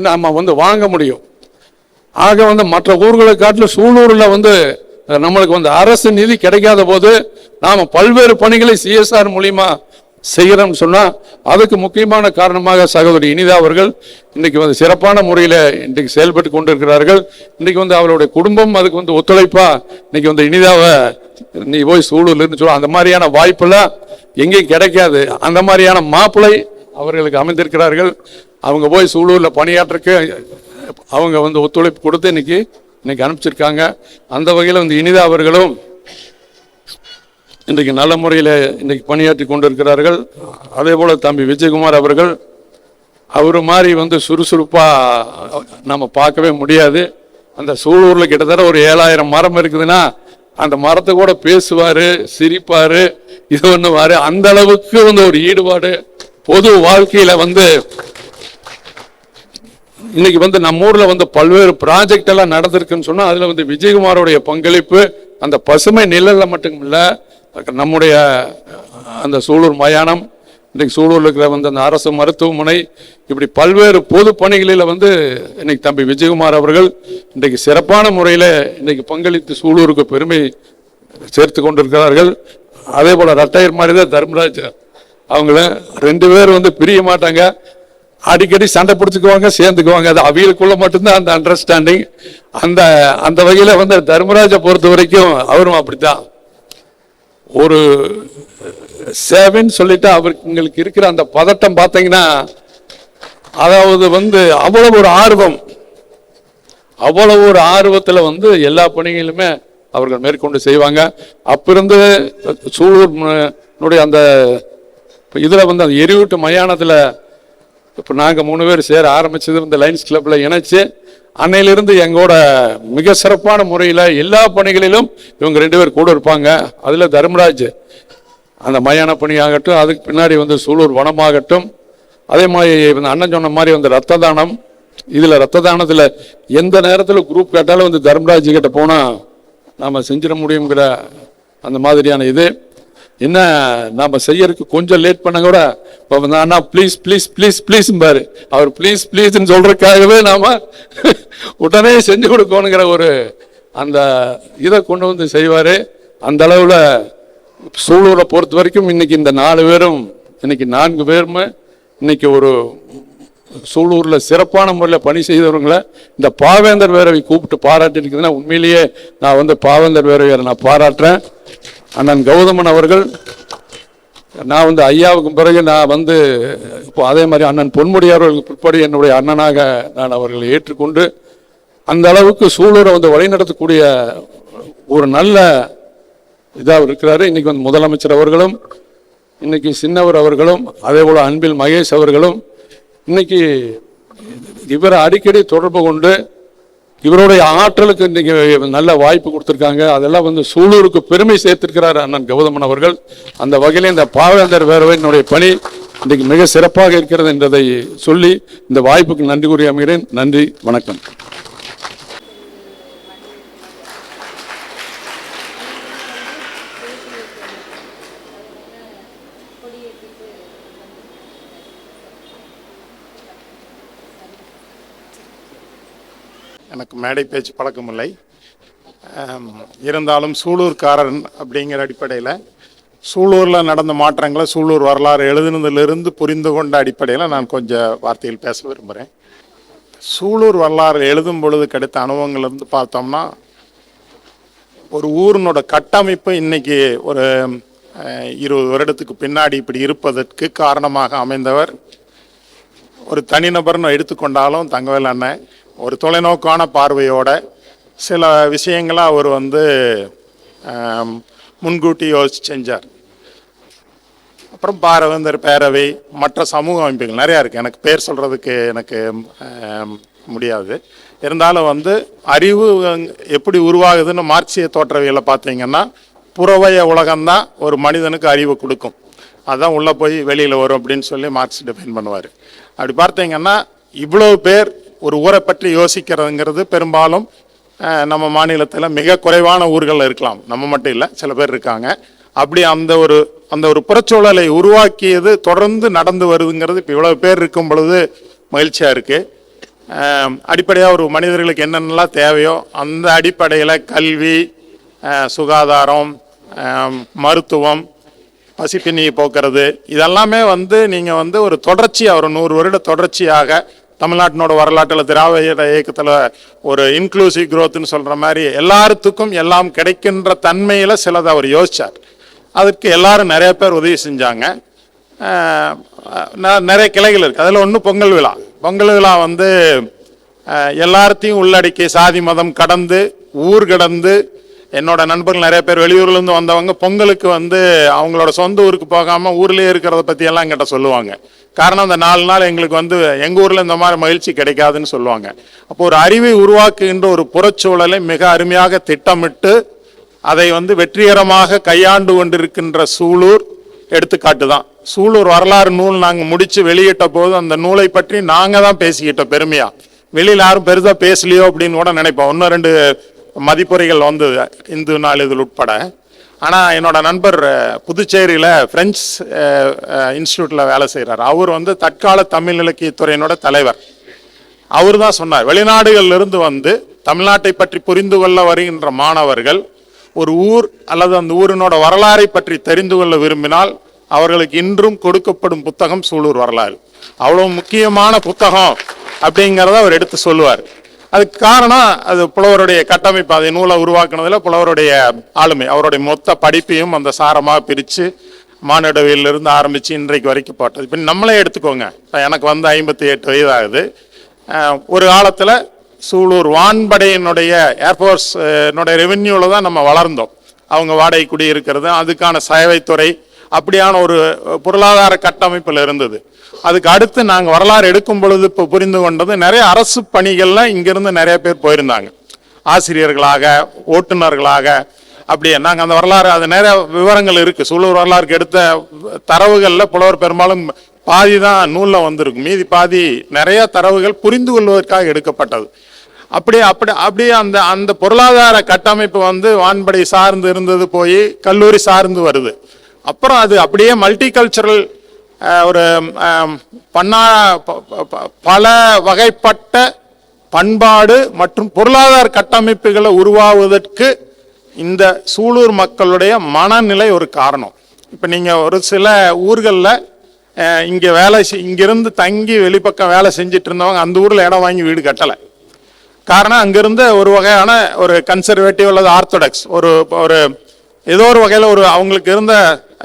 நம்ம வந்து வாங்க முடியும். ஆக வந்து மற்ற ஊர்களை காட்டிலும் சூலூரில் வந்து நம்மளுக்கு வந்து அரசு நிதி கிடைக்காத போது நாம் பல்வேறு பணிகளை சிஎஸ்ஆர் மூலியமா செய்கிறோம்னு சொன்னால் அதுக்கு முக்கியமான காரணமாக சகோதரி இனிதா அவர்கள் இன்றைக்கு வந்து சிறப்பான முறையில் இன்றைக்கு செயல்பட்டு கொண்டிருக்கிறார்கள். இன்றைக்கு வந்து அவருடைய குடும்பம் அதுக்கு வந்து ஒத்துழைப்பா இன்னைக்கு வந்து இனிதாவை நீ போய் சூலூர்லன்னு சொல்ல அந்த மாதிரியான வாய்ப்பெல்லாம் எங்கேயும் கிடைக்காது. அந்த மாதிரியான மாப்பிள்ளை அவர்களுக்கு அமைந்திருக்கிறார்கள். அவங்க போய் சூலூரில் பணியாற்றுக்கு அவங்க வந்து ஒத்துழைப்பு கொடுத்து இன்னைக்கு அனுப்பிச்சிருக்காங்க. அந்த வகையில் வந்து இனிதா அவர்களும் இன்றைக்கு நல்ல முறையில் இன்றைக்கு பணியாற்றி கொண்டிருக்கிறார்கள். அதே போல் தம்பி விஜயகுமார் அவர்கள் அவரு மாதிரி வந்து சுறுசுறுப்பாக நம்ம பார்க்கவே முடியாது. அந்த சூலூரில் கிட்டத்தட்ட ஒரு 7000 மரம் இருக்குதுன்னா அந்த மரத்தை கூட பேசுவார், சிரிப்பார், இது பண்ணுவார். அந்த அளவுக்கு வந்து ஒரு ஈடுபாடு பொது வாழ்க்கையில் வந்து இன்னைக்கு வந்து நம்ம ஊரில் வந்து பல்வேறு ப்ராஜெக்ட் எல்லாம் நடந்திருக்குன்னு சொன்னால் அதில் வந்து விஜயகுமாரோடைய பங்களிப்பு அந்த பசுமை நிழலில் மட்டும் இல்லை, நம்முடைய அந்த சூலூர் மயானம், இன்றைக்கு சூலூரில் இருக்கிற வந்து அந்த அரசு மருத்துவமனை, இப்படி பல்வேறு பொது பணிகளில் வந்து இன்னைக்கு தம்பி விஜயகுமார் அவர்கள் இன்றைக்கு சிறப்பான முறையில் இன்னைக்கு பங்களித்து சூலூருக்கு பெருமை சேர்த்து கொண்டிருக்கிறார்கள். அதே போல் ரட்டையர் மாதிரி தான் தர்மராஜ் அவங்கள 2 பேர் வந்து பிரிய மாட்டாங்க, அடிக்கடி சண்டை பிடிச்சிக்குவாங்க, சேர்ந்துக்குவாங்க. அது அவியலுக்குள்ள மட்டும்தான் அந்த அண்டர்ஸ்டாண்டிங். அந்த வகையில் வந்து தர்மராஜை பொறுத்த வரைக்கும் அவரும் அப்படித்தான். ஒரு சேவைன்னு சொல்லிட்டு அவருக்கு இருக்கிற அந்த பதட்டம் பார்த்தீங்கன்னா, அதாவது வந்து அவ்வளவு ஒரு ஆர்வம், அவ்வளவு ஒரு ஆர்வத்தில் வந்து எல்லா பணிகளுமே அவர்கள் மேற்கொண்டு செய்வாங்க. அப்பிருந்து சூலூர் அந்த இதில் வந்து அந்த எரியூட்டு மயானத்தில் இப்போ நாங்கள் 3 பேர் சேர ஆரம்பிச்சது இந்த லைன்ஸ் கிளப்பில் இணைச்சு அன்னையிலிருந்து எங்களோட மிக சிறப்பான முறையில் எல்லா பணிகளிலும் இவங்க 2 பேர் கூட இருப்பாங்க. அதில் தர்மராஜ் அந்த மயான பணியாகட்டும், அதுக்கு பின்னாடி வந்து சூலூர் வனமாகட்டும், அதே மாதிரி அண்ணன் சொன்ன மாதிரி வந்து ரத்த தானம். இதில் ரத்த தானத்தில் எந்த நேரத்தில் குரூப் கேட்டாலும் வந்து தர்மராஜ் கிட்ட போனால் நாம் செஞ்சிட முடியுங்கிற அந்த மாதிரியான இது. என்ன நாம் செய்யறதுக்கு கொஞ்சம் லேட் பண்ண கூட அண்ணா ப்ளீஸ் ப்ளீஸ் ப்ளீஸ் ப்ளீஸ் பாரு, அவர் ப்ளீஸ் ப்ளீஸ்ன்னு சொல்றதுக்காகவே நாம உடனே செஞ்சு கொடுக்கணுங்கிற ஒரு அந்த இதை கொண்டு வந்து செய்வார். அந்த அளவில் சூலூரை பொறுத்த வரைக்கும் இன்னைக்கு இந்த 4 பேரும், இன்னைக்கு 4 பேருமே இன்னைக்கு ஒரு சூலூரில் சிறப்பான முறையில் பணி செய்தவர்களை இந்த பாவேந்தர் பேரவை கூப்பிட்டு பாராட்டிருக்குதுன்னா உண்மையிலேயே நான் பாவேந்தர் பேரவையை நான் பாராட்டுறேன். அண்ணன் கௌதமன் அவர்கள், நான் ஐயாவுக்கு பிறகு நான் இப்போ அதே மாதிரி அண்ணன் பொன்முடியார் அவர்களுக்கு பிற்படி என்னுடைய அண்ணனாக நான் அவர்களை ஏற்றுக்கொண்டு அந்த அளவுக்கு சூலூரை வழிநடத்தக்கூடிய ஒரு நல்ல இதாக இருக்கிறாரு. இன்னைக்கு முதலமைச்சர் அவர்களும், இன்னைக்கு சின்னவர் அவர்களும், அதே போல அன்பில் மகேஷ் அவர்களும் இன்னைக்கு இவரை அடிக்கடி தொடர்பு கொண்டு இவருடைய ஆற்றலுக்கு இன்னைக்கு நல்ல வாய்ப்பு கொடுத்துருக்காங்க. அதெல்லாம் சூலூருக்கு பெருமை சேர்த்திருக்கிறார் அண்ணன் கௌதமன் அவர்கள். அந்த வகையில் இந்த பாவேந்தர் பேரவையினுடைய பணி இன்றைக்கு மிக சிறப்பாக இருக்கிறது என்றதை சொல்லி இந்த வாய்ப்புக்கு நன்றி கூறி அமைகிறேன். நன்றி, வணக்கம். எனக்கு மேடை பேச்சு பழக்கமில்லை. இருந்தாலும் சூலூர்காரன் அப்படிங்கிற அடிப்படையில் சூலூரில் நடந்த மாற்றங்களை சூலூர் வரலாறு எழுதுனதிலிருந்து புரிந்து கொண்ட அடிப்படையில் நான் கொஞ்சம் வார்த்தைகள் பேச விரும்புகிறேன். சூலூர் வரலாறு எழுதும் பொழுது கிடைத்த அனுபவங்கள்லேருந்து பார்த்தோம்னா ஒரு ஊரினோட கட்டமைப்பு இன்னைக்கு ஒரு 20 வருடத்துக்கு பின்னாடி இப்படி இருப்பதற்கு காரணமாக அமைந்தவர் ஒரு தனிநபர்னு எடுத்துக்கொண்டாலும் தங்கவேல் அண்ணன் ஒரு தொலைநோக்கான பார்வையோட சில விஷயங்களை அவர் முன்கூட்டி யோசிச்சு செஞ்சார். அப்புறம் பாவேந்தர் பேரவை, மற்ற சமூக அமைப்புகள் நிறையா இருக்குது, எனக்கு பேர் சொல்கிறதுக்கு எனக்கு முடியாது. இருந்தாலும் அறிவு எப்படி உருவாகுதுன்னு மார்க்சிய தோற்றவியலை பார்த்தீங்கன்னா புறவய உலகம்தான் ஒரு மனிதனுக்கு அறிவு கொடுக்கும், அதுதான் உள்ளே போய் வெளியில் வரும் அப்படின்னு சொல்லி மார்க்ஸ் டிஃபைன் பண்ணுவார். அப்படி பார்த்தீங்கன்னா இவ்வளோ பேர் ஒரு ஊரை பற்றி யோசிக்கிறதுங்கிறது பெரும்பாலும் நம்ம மாநிலத்தில் மிக குறைவான ஊர்கள் இருக்கலாம், நம்ம மட்டும் இல்லை, சில பேர் இருக்காங்க. அப்படி அந்த ஒரு புறச்சூழலை உருவாக்கியது தொடர்ந்து நடந்து வருதுங்கிறது இப்போ இவ்வளோ பேர் இருக்கும் பொழுது மகிழ்ச்சியாக இருக்குது. அடிப்படையாக ஒரு மனிதர்களுக்கு என்னென்னலாம் தேவையோ அந்த அடிப்படையில் கல்வி, சுகாதாரம், மருத்துவம், பசிப்பினியை போக்குறது, இதெல்லாமே நீங்கள் ஒரு தொடர்ச்சியாக ஒரு 100 வருட தொடர்ச்சியாக தமிழ்நாட்டினோட வரலாற்றில் திராவிட இயக்கத்தில் ஒரு இன்க்ளூசிவ் குரோத்னு சொல்கிற மாதிரி எல்லாத்துக்கும் எல்லாம் கிடைக்கின்ற தன்மையில் சிலதை அவர் யோசித்தார். அதுக்கு எல்லாரும் நிறைய பேர் உதவி செஞ்சாங்க. நிறைய கிளைகள் இருக்குது. அதில் ஒன்று பொங்கல் விழா. பொங்கல் விழா எல்லாத்தையும் உள்ளடக்கி சாதி மதம் கடந்து ஊர் கடந்து என்னோட நண்பர்கள் நிறைய பேர் வெளியூர்லேருந்து வந்தவங்க பொங்கலுக்கு அவங்களோட சொந்த ஊருக்கு போகாமல் ஊர்லேயே இருக்கிறத பற்றியெல்லாம் என்கிட்ட சொல்லுவாங்க. காரணம் அந்த 4 நாள் எங்களுக்கு எங்கள் ஊரில் இந்த மாதிரி மகிழ்ச்சி கிடைக்காதுன்னு சொல்லுவாங்க. அப்போ ஒரு அறிவை உருவாக்குகின்ற ஒரு புறச்சூழலை மிக அருமையாக திட்டமிட்டு அதை வெற்றிகரமாக கையாண்டு கொண்டிருக்கின்ற சூலூர் எடுத்துக்காட்டு தான். சூலூர் வரலாறு நூல் நாங்கள் முடித்து வெளியிட்ட போது அந்த நூலை பற்றி நாங்கள் தான் பேசிக்கிட்டோம் பெருமையாக. வெளியில் யாரும் பெரிதாக பேசலையோ அப்படின்னு கூட நினைப்போம். 1-2 மதிப்புரைகள் இந்து நாளிதழ் உட்பட. ஆனால் என்னோட நண்பர் புதுச்சேரியில் பிரெஞ்சு இன்ஸ்டியூட்டில் வேலை செய்கிறார். அவர் தற்கால தமிழ் இலக்கியத்துறையினோட தலைவர். அவர் தான் சொன்னார், வெளிநாடுகளிலிருந்து தமிழ்நாட்டை பற்றி புரிந்து கொள்ள வருகின்ற மாணவர்கள் ஒரு ஊர் அல்லது அந்த ஊரினோட வரலாறை பற்றி தெரிந்து கொள்ள விரும்பினால் அவர்களுக்கு இன்றும் கொடுக்கப்படும் புத்தகம் சூலூர் வரலாறு. அவ்வளோ முக்கியமான புத்தகம் அப்படிங்கிறத அவர் எடுத்து சொல்லுவார். அதுக்கு காரணம் அது புலவருடைய கட்டமைப்பு, அதை நூலை உருவாக்குனதுல புலவருடைய ஆளுமை, அவருடைய மொத்த படிப்பையும் அந்த சாரமாக பிரித்து மானிடவியலிருந்து ஆரம்பித்து இன்றைக்கு வரைக்கும் போட்டது. இப்போ நம்மளே எடுத்துக்கோங்க, எனக்கு 58 வயது ஆகுது. ஒரு காலத்தில் சூலூர் வான்படையினுடைய ஏர்ஃபோர்ஸ் ரெவென்யூவில் தான் நம்ம வளர்ந்தோம். அவங்க வாடகை குடியிருக்கிறது, அதுக்கான சேவைத்துறை, அப்படியான ஒரு பொருளாதார கட்டமைப்பில் இருந்தது. அதுக்கு அடுத்து நாங்கள் வரலாறு எடுக்கும் பொழுது இப்போ புரிந்து கொண்டது, நிறைய அரசு பணிகளில் இங்கிருந்து நிறைய பேர் போயிருந்தாங்க, ஆசிரியர்களாக, ஓட்டுநர்களாக. அப்படியே நாங்கள் அந்த வரலாறு, அது நிறைய விவரங்கள் இருக்குது. சூலூர் வரலாறுக்கு எடுத்த தரவுகளில் புலவர் பெரும்பாலும் பாதி தான் நூலில் வந்திருக்கும், மீதி பாதி நிறைய தரவுகள் புரிந்து கொள்வதற்காக எடுக்கப்பட்டது. அப்படியே அந்த பொருளாதார கட்டமைப்பு வான்படை சார்ந்து இருந்தது போய் கல்லூரி சார்ந்து வருது. அப்புறம் அது அப்படியே மல்டி கல்ச்சரல் ஒரு பல வகைப்பட்ட பண்பாடு மற்றும் பொருளாதார கட்டமைப்புகளை உருவாவதற்கு இந்த சூலூர் மக்களுடைய மனநிலை ஒரு காரணம். இப்போ நீங்கள் ஒரு சில ஊர்களில் இங்கே இங்கிருந்து தங்கி வெளிப்பக்கம் வேலை செஞ்சுட்டு இருந்தவங்க அந்த ஊரில் இடம் வாங்கி வீடு கட்டலை. காரணம் அங்கிருந்து ஒரு வகையான ஒரு கன்சர்வேட்டிவ் அல்லது ஆர்த்தடாக்ஸ் ஒரு ஏதோ ஒரு வகையில் அவங்களுக்கு இருந்த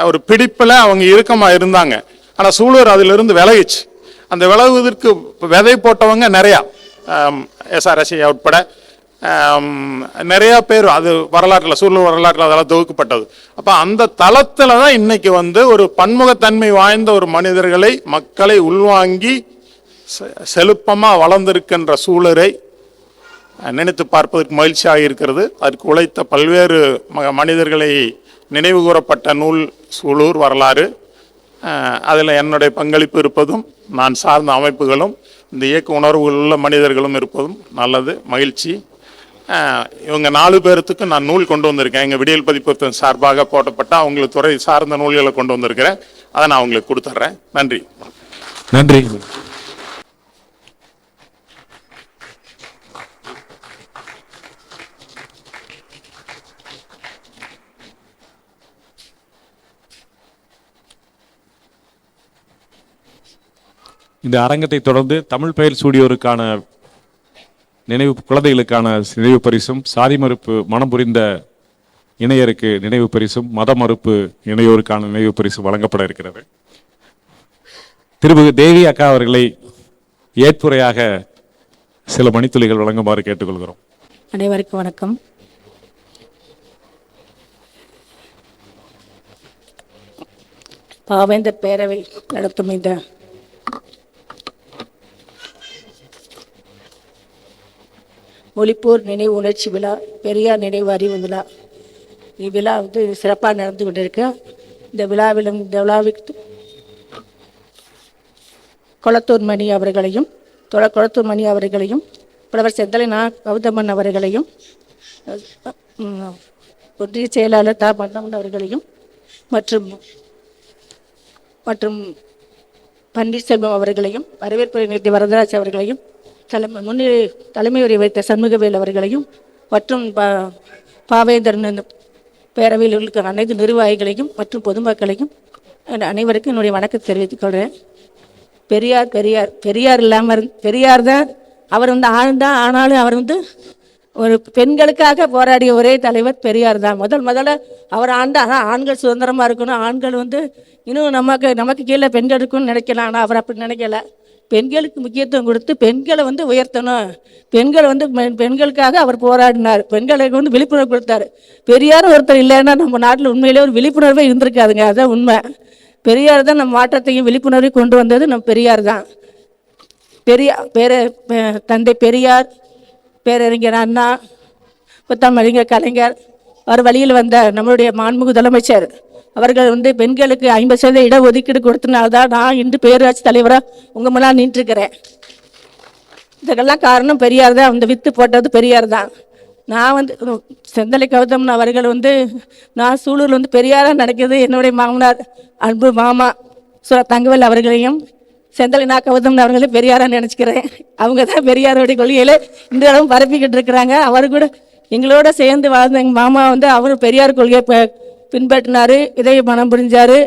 ஒரு பிடிப்பில் அவங்க இறுக்கமாக இருந்தாங்க. ஆனால் சூலூர் அதிலிருந்து விலகிச்சு. அந்த விலகுவதற்கு விதை போட்டவங்க நிறையா, SRSI உட்பட நிறைய பேர், அது வரலாற்றில் சூலூர் வரலாற்றில் அதெல்லாம் தொகுக்கப்பட்டது. அப்போ அந்த தளத்தில் தான் இன்னைக்கு ஒரு பன்முகத்தன்மை வாய்ந்த ஒரு மக்களை உள்வாங்கி செழுப்பமாக வளர்ந்திருக்கின்ற சூழலை நினைத்து பார்ப்பதற்கு மகிழ்ச்சியாக இருக்கிறது. அதற்கு உழைத்த பல்வேறு மனிதர்களை நினைவு கூறப்பட்ட நூல் சூலூர் வரலாறு. அதில் என்னுடைய பங்களிப்பு இருப்பதும் நான் சார்ந்த அமைப்புகளும் இந்த இயக்க உணர்வுகள் உள்ள மனிதர்களும் இருப்பதும் நல்லது, மகிழ்ச்சி. இவங்க 4 பேர்த்துக்கு நான் நூல் கொண்டு வந்திருக்கேன். எங்கள் விடியல் பதிப்பகத்தின் சார்பாக போட்டப்பட்ட அவங்களுக்கு துறை சார்ந்த நூல்களை கொண்டு வந்திருக்கிறேன். அதை நான் அவங்களுக்கு கொடுத்துட்றேன். நன்றி. நன்றி. இந்த அரங்கத்தை தொடர்ந்து தமிழ் பெயர் சூடியோருக்கான நினைவு குழந்தைகளுக்கான நினைவு பரிசும், சாதி மறுப்பு மனம் புரிந்த இணையருக்கு நினைவு பரிசும், மத மறுப்பு இணையோருக்கான நினைவு பரிசும் வழங்கப்பட இருக்கிறது. திருமிகு தேவி அக்கா அவர்களை ஏற்புரையாக சில மணித்துளிகள் வழங்குமாறு கேட்டுக்கொள்கிறோம். அனைவருக்கும் வணக்கம். பாவேந்தர் பேரவை நடத்தும் இந்த மொழிப்போர் நினைவு உணர்ச்சி விழா, பெரியார் நினைவு அறிவு விழா, இவ்விழா சிறப்பாக நடந்து கொண்டிருக்கு. இந்த விழாவிற்கு கொளத்தூர் மணி அவர்களையும் புலவர் செந்தலை கௌதமன் அவர்களையும் ஒன்றிய செயலாளர் மன்னவன் அவர்களையும் மற்றும் பன்னீர்செல்வம் அவர்களையும், வரவேற்புரை நிறுத்திய வரதராஜ் அவர்களையும், தலைமை உரை வைத்த சண்முகவேல் அவர்களையும் மற்றும் பாவேந்தர் பேரவையில் உள்ள அனைத்து நிர்வாகிகளையும் மற்றும் பொதுமக்களையும் அனைவருக்கும் என்னுடைய வணக்கத்தை தெரிவித்துக் கொள்கிறேன். பெரியார் இல்லாமல் பெரியார் தான், அவர் ஆழ்ந்தான். ஆனாலும் அவர் ஒரு பெண்களுக்காக போராடிய ஒரே தலைவர் பெரியார் தான். முதல்ல அவர் ஆண்கள் சுதந்திரமாக இருக்கணும், ஆண்கள் இன்னும் நமக்கு கீழே பெண்கள் இருக்குன்னு நினைக்கலாம். ஆனால் அவர் அப்படி நினைக்கல. பெண்களுக்கு முக்கியத்துவம் கொடுத்து பெண்களை உயர்த்தணும், பெண்களுக்காக அவர் போராடினார். பெண்களுக்கு விழிப்புணர்வு கொடுத்தாரு. பெரியார் ஒருத்தர் இல்லைன்னா நம்ம நாட்டில் உண்மையிலே ஒரு விழிப்புணர்வே இருந்திருக்காதுங்க. அதுதான் உண்மை. பெரியார் தான் நம்ம மாற்றத்தையும் விழிப்புணர்வையும் கொண்டு வந்தது நம்ம பெரியார் தான். தந்தை பெரியார், பேரறிஞர் அண்ணா, புத்தமிழறிஞர் கலைஞர், அவர் வழியில் வந்த நம்மளுடைய மாண்புமிகு முதலமைச்சர் அவர்கள் பெண்களுக்கு 50% இடஒதுக்கீடு கொடுத்தனால்தான் நான் இன்று பேரூராட்சி தலைவராக உங்கள் முன்னால் நின்றுருக்கிறேன். இதுக்கெல்லாம் காரணம் பெரியார் தான். வித்து போட்டது பெரியார் தான். நான் செந்தலை கௌதமன் அவர்கள் நான் சூலூரில் பெரியாராக நடக்கிறது என்னுடைய மாமனார் அன்பு மாமா தங்கவேல் அவர்களையும் செந்தலை கௌதமன் அவர்களையும் பெரியாராக நினச்சிக்கிறேன். அவங்க தான் பெரியாருடைய கொள்கையில இன்றளவும் பரப்பிக்கிட்டு இருக்கிறாங்க. அவர் கூட எங்களோட சேர்ந்து வாழ்ந்த எங்கள் மாமா அவர் பெரியார் கொள்கையை பின்பற்றினாரு, இதை மனம் புரிஞ்சாரு.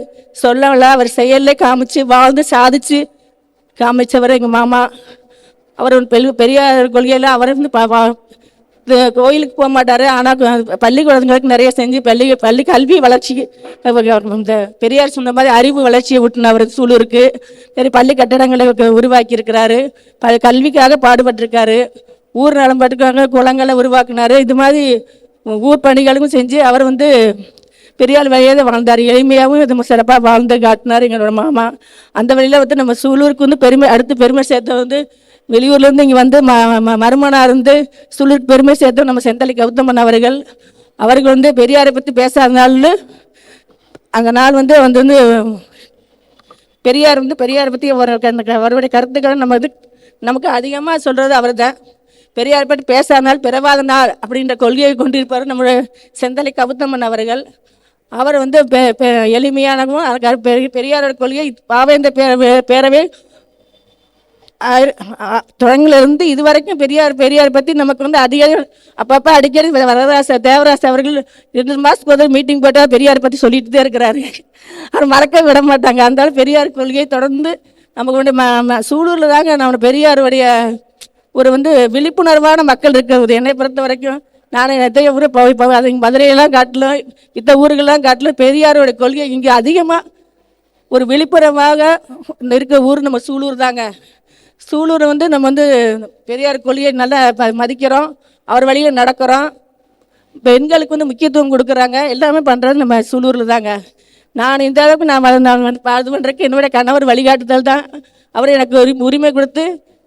சொல்லல, அவர் செயல்ல காமிச்சு வாழ்ந்து சாதிச்சு காமிச்சவர் எங்கள் மாமா. அவர் பெரியார் கொள்கையில் அவர் கோயிலுக்கு போக மாட்டார். ஆனால் பள்ளிக்கூடங்களுக்கு நிறைய செஞ்சு பள்ளி கல்வி வளர்ச்சி, இந்த பெரியார் சொன்ன மாதிரி அறிவு வளர்ச்சியை விட்டுனவர் சூலூருக்கு. சரி, பள்ளி கட்டடங்களை உருவாக்கி இருக்கிறாரு, கல்விக்காக பாடுபட்டிருக்காரு, ஊர் நலம்பட்டுக்காக குளங்களை உருவாக்குனாரு. இது மாதிரி ஊர் பணிகளுக்கும் செஞ்சு அவர் பெரியார் வழியாக வாழ்ந்தார். எளிமையாகவும் சிறப்பாக வாழ்ந்து காட்டினார் எங்களோட மாமா. அந்த வழியில் நம்ம சூலூருக்கு அடுத்து பெருமை சேர்த்த வெளியூர்லேருந்து இங்கே மருமனாக இருந்து சூலூருக்கு பெருமை சேர்த்த நம்ம செந்தலை கௌதமன் அவர்கள் பெரியாரை பற்றி பேசாதனால அந்த நாள் பெரியாரை பற்றி அவருடைய கருத்துக்களை நமக்கு அதிகமாக சொல்கிறது அவர் தான். பெரியார் பற்றி பேசாதனால் பிறவாத நாள் அப்படின்ற கொள்கையை கொண்டிருப்பார் நம்முடைய செந்தலை கௌதமன் அவர்கள். அவர் எளிமையானவும் பெரியாரோட கொள்கை பாவேந்தர் பேரவை தொடங்கிலிருந்து இது வரைக்கும் பெரியார் பற்றி நமக்கு வந்து அதிக அப்பப்போ அடிக்கடி தேவராச அவர்கள் 2 மாதத்துக்கு ஒரு மீட்டிங் போட்டால் பெரியார் பற்றி சொல்லிட்டு தான் இருக்கிறாரு. அவர் மறக்க விட மாட்டாங்க. அந்த பெரியார் கொள்கையை தொடர்ந்து நமக்கு சூலூரில் தாங்க நம்ம பெரியாருடைய ஒரு வந்து விழிப்புணர்வான மக்கள் இருக்கிறது. என்னை பொறுத்த வரைக்கும் நான் எத்தைய ஊரை போய் அது மதுரையெல்லாம் காட்டிலும் இத்த ஊர்களெல்லாம் காட்டிலும் பெரியாரோட கொள்கை இங்கே அதிகமாக ஒரு விழிப்புணர்வாக இருக்க ஊர் நம்ம சூலூர் தாங்க. சூலூரை வந்து நம்ம வந்து பெரியார் கொள்கையை நல்லா மதிக்கிறோம், அவர் வழியில் நடக்கிறோம், பெண்களுக்கு வந்து முக்கியத்துவம் கொடுக்குறாங்க, எல்லாமே பண்ணுறது நம்ம சூலூரில் தாங்க. நான் இந்த அளவுக்கு நான் வந்து இது பண்ணுறதுக்கு என்னுடைய கணவர் வழிகாட்டுதல் தான். அவர் எனக்கு உரிமை கொடுத்து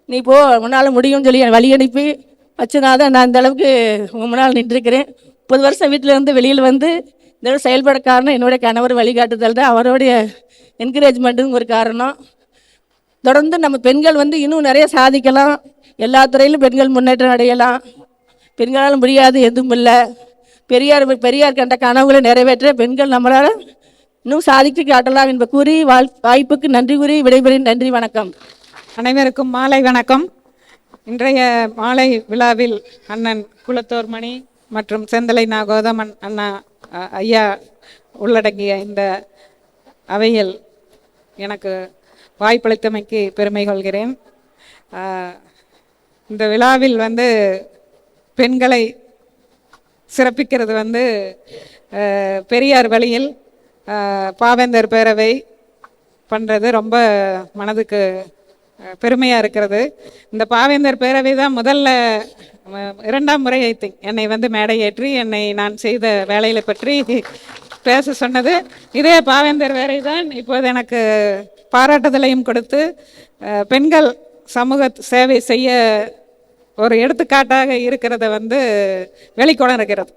நீ போ உன்னால் முடியும்னு சொல்லி வழி அனுப்பி வச்சனால தான் நான் இந்த அளவுக்கு உங்கள் முன்னால் நின்றுருக்கிறேன். 30 வருஷம் வீட்டில் இருந்து வெளியில் வந்து இந்த அளவு செயல்பட காரணம் என்னுடைய கணவர் வழிகாட்டுதல் தான். அவருடைய என்கரேஜ்மெண்ட்டுங்க ஒரு காரணம். தொடர்ந்து நம்ம பெண்கள் வந்து இன்னும் நிறைய சாதிக்கலாம், எல்லா துறையிலும் பெண்கள் முன்னேற்றம் அடையலாம். பெண்களால் முடியாது எதுவும் இல்லை. பெரியார் கண்ட கனவுகளை நிறைவேற்ற பெண்கள் நம்மளால் இன்னும் சாதித்து காட்டலாம் என்று கூறி வாய்ப்புக்கு நன்றி கூறி விடைபெறுகிறேன். நன்றி, வணக்கம். அனைவருக்கும் மாலை வணக்கம். இன்றைய மாலை விழாவில் அண்ணன் குளத்தூர் மணி மற்றும் செந்தலை நா கௌதமன் அண்ணா ஐயா உள்ளடங்கிய இந்த அவையில் எனக்கு வாய்ப்பளித்தமைக்கு பெருமை கொள்கிறேன். இந்த விழாவில் வந்து பெண்களை சிறப்பிக்கிறது வந்து பெரியார் வழியில் பாவேந்தர் பேரவை பண்ணுறது ரொம்ப மனதுக்கு பெருமையாக இருக்கிறது. இந்த பாவேந்தர் பேரவை தான் முதல்ல 2ஆம் முறை என்னை வந்து மேடை ஏற்றி நான் செய்த வேலைகளை பற்றி பேச சொன்னது இதே பாவேந்தர் பேரவை தான். இப்போது எனக்கு பாராட்டுதலையும் கொடுத்து பெண்கள் சமூக சேவை செய்ய ஒரு எடுத்துக்காட்டாக இருக்கிறத வந்து வெளிக்கொணர இருக்கிறது.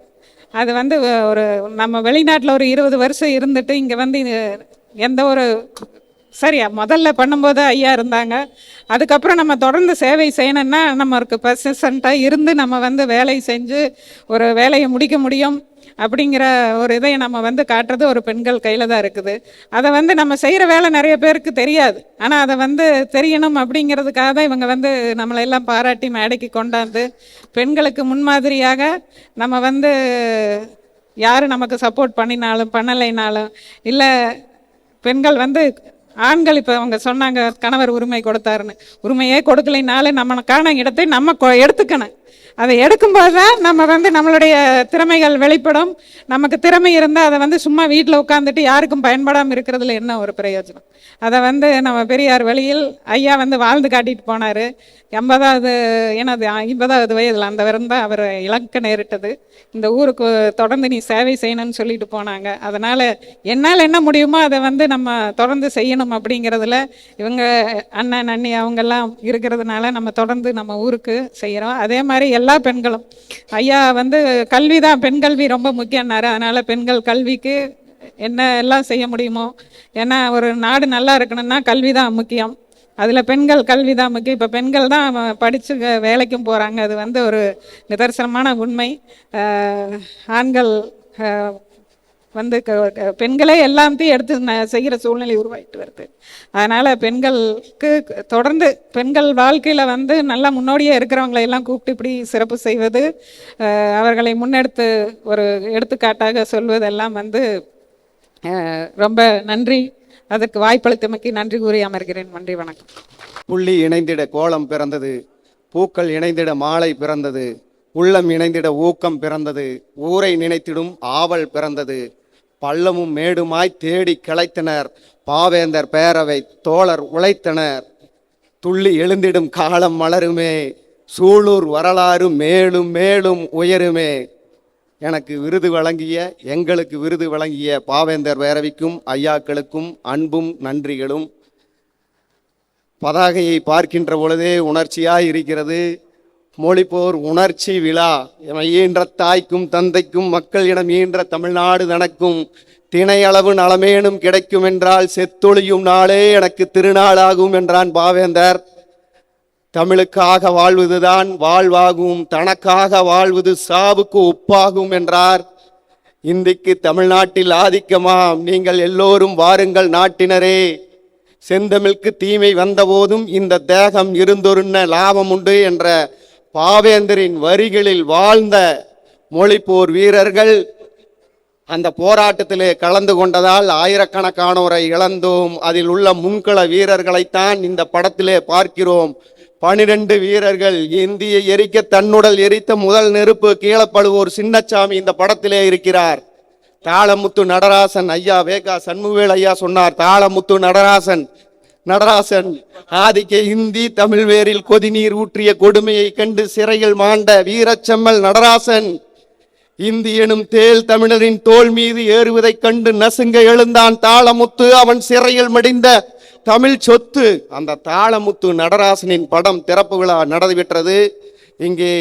அது வந்து ஒரு நம்ம வெளிநாட்டில் ஒரு 20 வருஷம் இருந்துட்டு இங்கே வந்து எந்த ஒரு சரியா முதல்ல பண்ணும்போது ஐயா இருந்தாங்க. அதுக்கப்புறம் நம்ம தொடர்ந்து சேவை செய்யணும்னா நம்மளுக்கு பர்சிஸ்டண்ட்டாக இருந்து நம்ம வந்து வேலை செஞ்சு ஒரு வேலையை முடிக்க முடியும் அப்படிங்கிற ஒரு இதை நம்ம வந்து காட்டுறது ஒரு பெண்கள் கையில் தான் இருக்குது. அதை வந்து நம்ம செய்கிற வேலை நிறைய பேருக்கு தெரியாது. ஆனால் அதை வந்து தெரியணும் அப்படிங்கிறதுக்காக தான் இவங்க வந்து நம்மளெல்லாம் பாராட்டி மேடைக்கு கொண்டாந்து பெண்களுக்கு முன்மாதிரியாக நம்ம வந்து யார் நமக்கு சப்போர்ட் பண்ணினாலும் பண்ணலைனாலும் இல்லை பெண்கள் வந்து ஆண்கள் இப்போ அவங்க சொன்னாங்க கணவர் உரிமை கொடுத்தாருன்னு, உரிமையே கொடுக்கலைனாலும் நம்மளுக்கான இடத்தை நம்ம எடுத்துக்கணும். அதை எடுக்கும்போது தான் நம்ம வந்து நம்மளுடைய திறமைகள் வெளிப்படும். நமக்கு திறமை இருந்தால் அதை வந்து சும்மா வீட்டில் உட்காந்துட்டு யாருக்கும் பயன்படாமல் இருக்கிறதுல என்ன ஒரு பிரயோஜனம். அதை வந்து நம்ம பெரியார் வழியில் ஐயா வந்து வாழ்ந்து காட்டிட்டு போனார். 50வது வயதில் அந்த தான் அவர் இழக்க நேரிட்டது. இந்த ஊருக்கு தொடர்ந்து நீ சேவை செய்யணும்னு சொல்லிட்டு போனாங்க. அதனால் என்னால் என்ன முடியுமோ அதை வந்து நம்ம தொடர்ந்து செய்யணும் அப்படிங்கிறதுல இவங்க அண்ணன் அண்ணி அவங்கெல்லாம் இருக்கிறதுனால நம்ம தொடர்ந்து நம்ம ஊருக்கு செய்கிறோம். அதே மாதிரி எல்லா பெண்களும் ஐயா வந்து கல்வி தான், பெண் கல்வி ரொம்ப முக்கியம்னாரு. அதனால் பெண்கள் கல்விக்கு என்ன எல்லாம் செய்ய முடியுமோ, ஏன்னா ஒரு நாடு நல்லா இருக்கணும்னா கல்வி தான் முக்கியம். அதில் பெண்கள் கல்வி தான் முக்கியம். இப்போ பெண்கள் தான் படித்து வேலைக்கும் போகிறாங்க. அது வந்து ஒரு நிதர்சனமான உண்மை. ஆண்கள் வந்து பெண்களே எல்லாத்தையும் எடுத்து செய்கிற சூழ்நிலை உருவாகிட்டு வருது. அதனால் பெண்களுக்கு தொடர்ந்து பெண்கள் வாழ்க்கையில் வந்து நல்லா முன்னோடியாக இருக்கிறவங்களை எல்லாம் கூப்பிட்டு இப்படி சிறப்பு செய்வது, அவர்களை முன்னெடுத்து ஒரு எடுத்துக்காட்டாக சொல்வதெல்லாம் வந்து ரொம்ப நன்றி. அதற்கு வாய்ப்பளித்தமைக்கு நன்றி கூறி அமர்கிறேன். நன்றி, வணக்கம். புள்ளி இணைந்திட கோலம் பிறந்தது, பூக்கள் இணைந்திட மாலை பிறந்தது, உள்ளம் இணைந்திட ஊக்கம் பிறந்தது, ஊரை நினைத்திடும் ஆவல் பிறந்தது, பள்ளமும் மேடுமாய் தேடி கிளைத்தனர், பாவேந்தர் பேரவை தோழர் உழைத்தனர், துள்ளி எழுந்திடும் காலம் மலருமே, சூலூர் வரலாறு மேலும் மேலும் உயருமே. எனக்கு விருது வழங்கிய எங்களுக்கு விருது வழங்கிய பாவேந்தர் பேரவைக்கும் ஐயாக்களுக்கும் அன்பும் நன்றிகளும். பதாகையை பார்க்கின்ற பொழுதே உணர்ச்சியாய் இருக்கிறது. மொழிப்போர் உணர்ச்சி விழா. ஈன்ற தாய்க்கும் தந்தைக்கும் மக்கள் இனம் ஈன்ற தமிழ்நாடு தனக்கும் திணையளவு நலமேனும் கிடைக்கும் என்றால் செத்தொழியும் நாளே எனக்கு திருநாளாகும் என்றான் பாவேந்தர். தமிழுக்காக வாழ்வதுதான் வாழ்வாகும், தனக்காக வாழ்வது சாவுக்கு ஒப்பாகும் என்றார். இன்றைக்கு தமிழ்நாட்டில் ஆதிக்கமாம், நீங்கள் எல்லோரும் வாருங்கள் நாட்டினரே, செந்தமிழ்க்கு தீமை வந்தபோதும் இந்த தேகம் இருந்தொருன்ன லாபம் உண்டு என்ற பாவேந்தரின் வரிகளில் வாழ்ந்த மொழிப்போர் வீரர்கள் அந்த போராட்டத்திலே கலந்து கொண்டதால் ஆயிரக்கணக்கானோரை இழந்தோம். அதில் உள்ள முன்கள வீரர்களைத்தான் இந்த படத்திலே பார்க்கிறோம். 12 வீரர்கள் இந்தியை எரிக்க தன்னுடல் எரித்த முதல் நெருப்பு கீழப்படுவோர் சின்னச்சாமி இந்த படத்திலே இருக்கிறார். தாளமுத்து நடராசன் ஐயா, வேகா சண்முகவேல் ஐயா சொன்னார், தாளமுத்து நடராசன் ஆதிக்க இந்தி தமிழ் வேரில் கொதிநீர் ஊற்றிய கொடுமையை கண்டு சிறையில் மாண்ட வீரச்செம்மல் நடராசன். இந்தி எனும் தேல் தமிழரின் தோல் மீது ஏறுவதைக் கண்டு நசுங்க எழுந்தான் தாளமுத்து, அவன் சிறையில் மடிந்த தமிழ் சொத்து. அந்த தாளமுத்து நடராசனின் படம் திறப்பு விழா நடைபெற்றது. இங்கே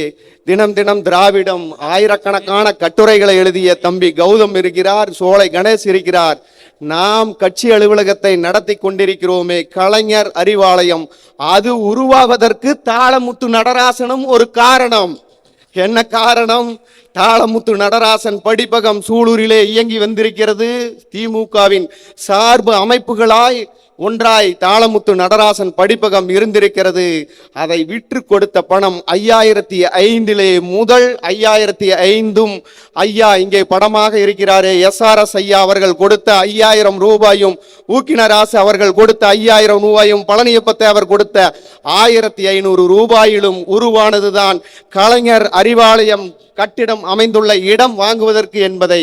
தினம் தினம் திராவிடம் ஆயிரக்கணக்கான கட்டுரைகளை எழுதிய தம்பி கௌதம் இருக்கிறார், சோலை கணேஷ் இருக்கிறார். நாம் கட்சி அலுவலகத்தை நடத்தி கொண்டிருக்கிறோமே கலைஞர் அறிவாலயம், அது உருவாவதற்கு தாளமுத்து நடராசனும் ஒரு காரணம். என்ன காரணம்? தாளமுத்து நடராசன் படிப்பகம் சூலூரிலே இயங்கி வந்திருக்கிறது. திமுகவின் சார்பு அமைப்புகளாய் ஒன்றாய் தாளமுத்து நடராசன் படிப்பகம் இருந்திருக்கிறது. அதை விற்று கொடுத்த பணம் 5005 முதல் 5005 ஐயா இங்கே படமாக இருக்கிறாரே SRS ஐயா அவர்கள் கொடுத்த 5000 ரூபாயும், ஊக்கினராசு அவர்கள் கொடுத்த 5000 ரூபாயும், பழனியப்பத்தை அவர் கொடுத்த 1500 ரூபாயிலும் உருவானதுதான் கலைஞர் அறிவாலயம் கட்டிடம் அமைந்துள்ள இடம் வாங்குவதற்கு என்பதை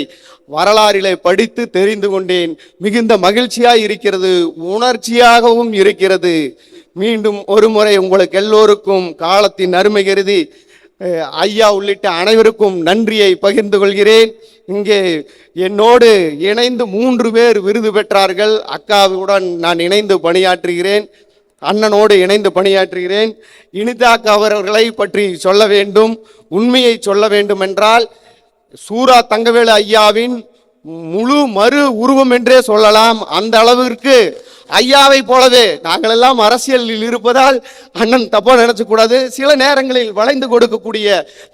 வரலாறிலே படித்து தெரிந்து கொண்டேன். மிகுந்த மகிழ்ச்சியாய் இருக்கிறது, உணர்ச்சியாகவும் இருக்கிறது. மீண்டும் ஒரு முறை உங்களுக்கு எல்லோருக்கும் காலத்தின் அருமை கருதி ஐயா உள்ளிட்ட அனைவருக்கும் நன்றியை பகிர்ந்து கொள்கிறேன். இங்கே என்னோடு இணைந்து 3 பேர் விருது பெற்றார்கள். அக்காவுடன் நான் இணைந்து பணியாற்றுகிறேன், அண்ணனோடு இணைந்து பணியாற்றுகிறேன். இனிதாக் அவர்களை பற்றி சொல்ல வேண்டும், உண்மையை சொல்ல வேண்டும் என்றால் சூரா தங்கவேலு ஐயாவின் முழு மறு உருவம் என்றே சொல்லலாம். அந்த அளவிற்கு ஐயாவை போலவே நாங்கள் எல்லாம் அரசியலில் இருப்பதால் அண்ணன் தப்பா நினைச்ச கூடாது, சில நேரங்களில் வளைந்து கொடுக்கக்கூடிய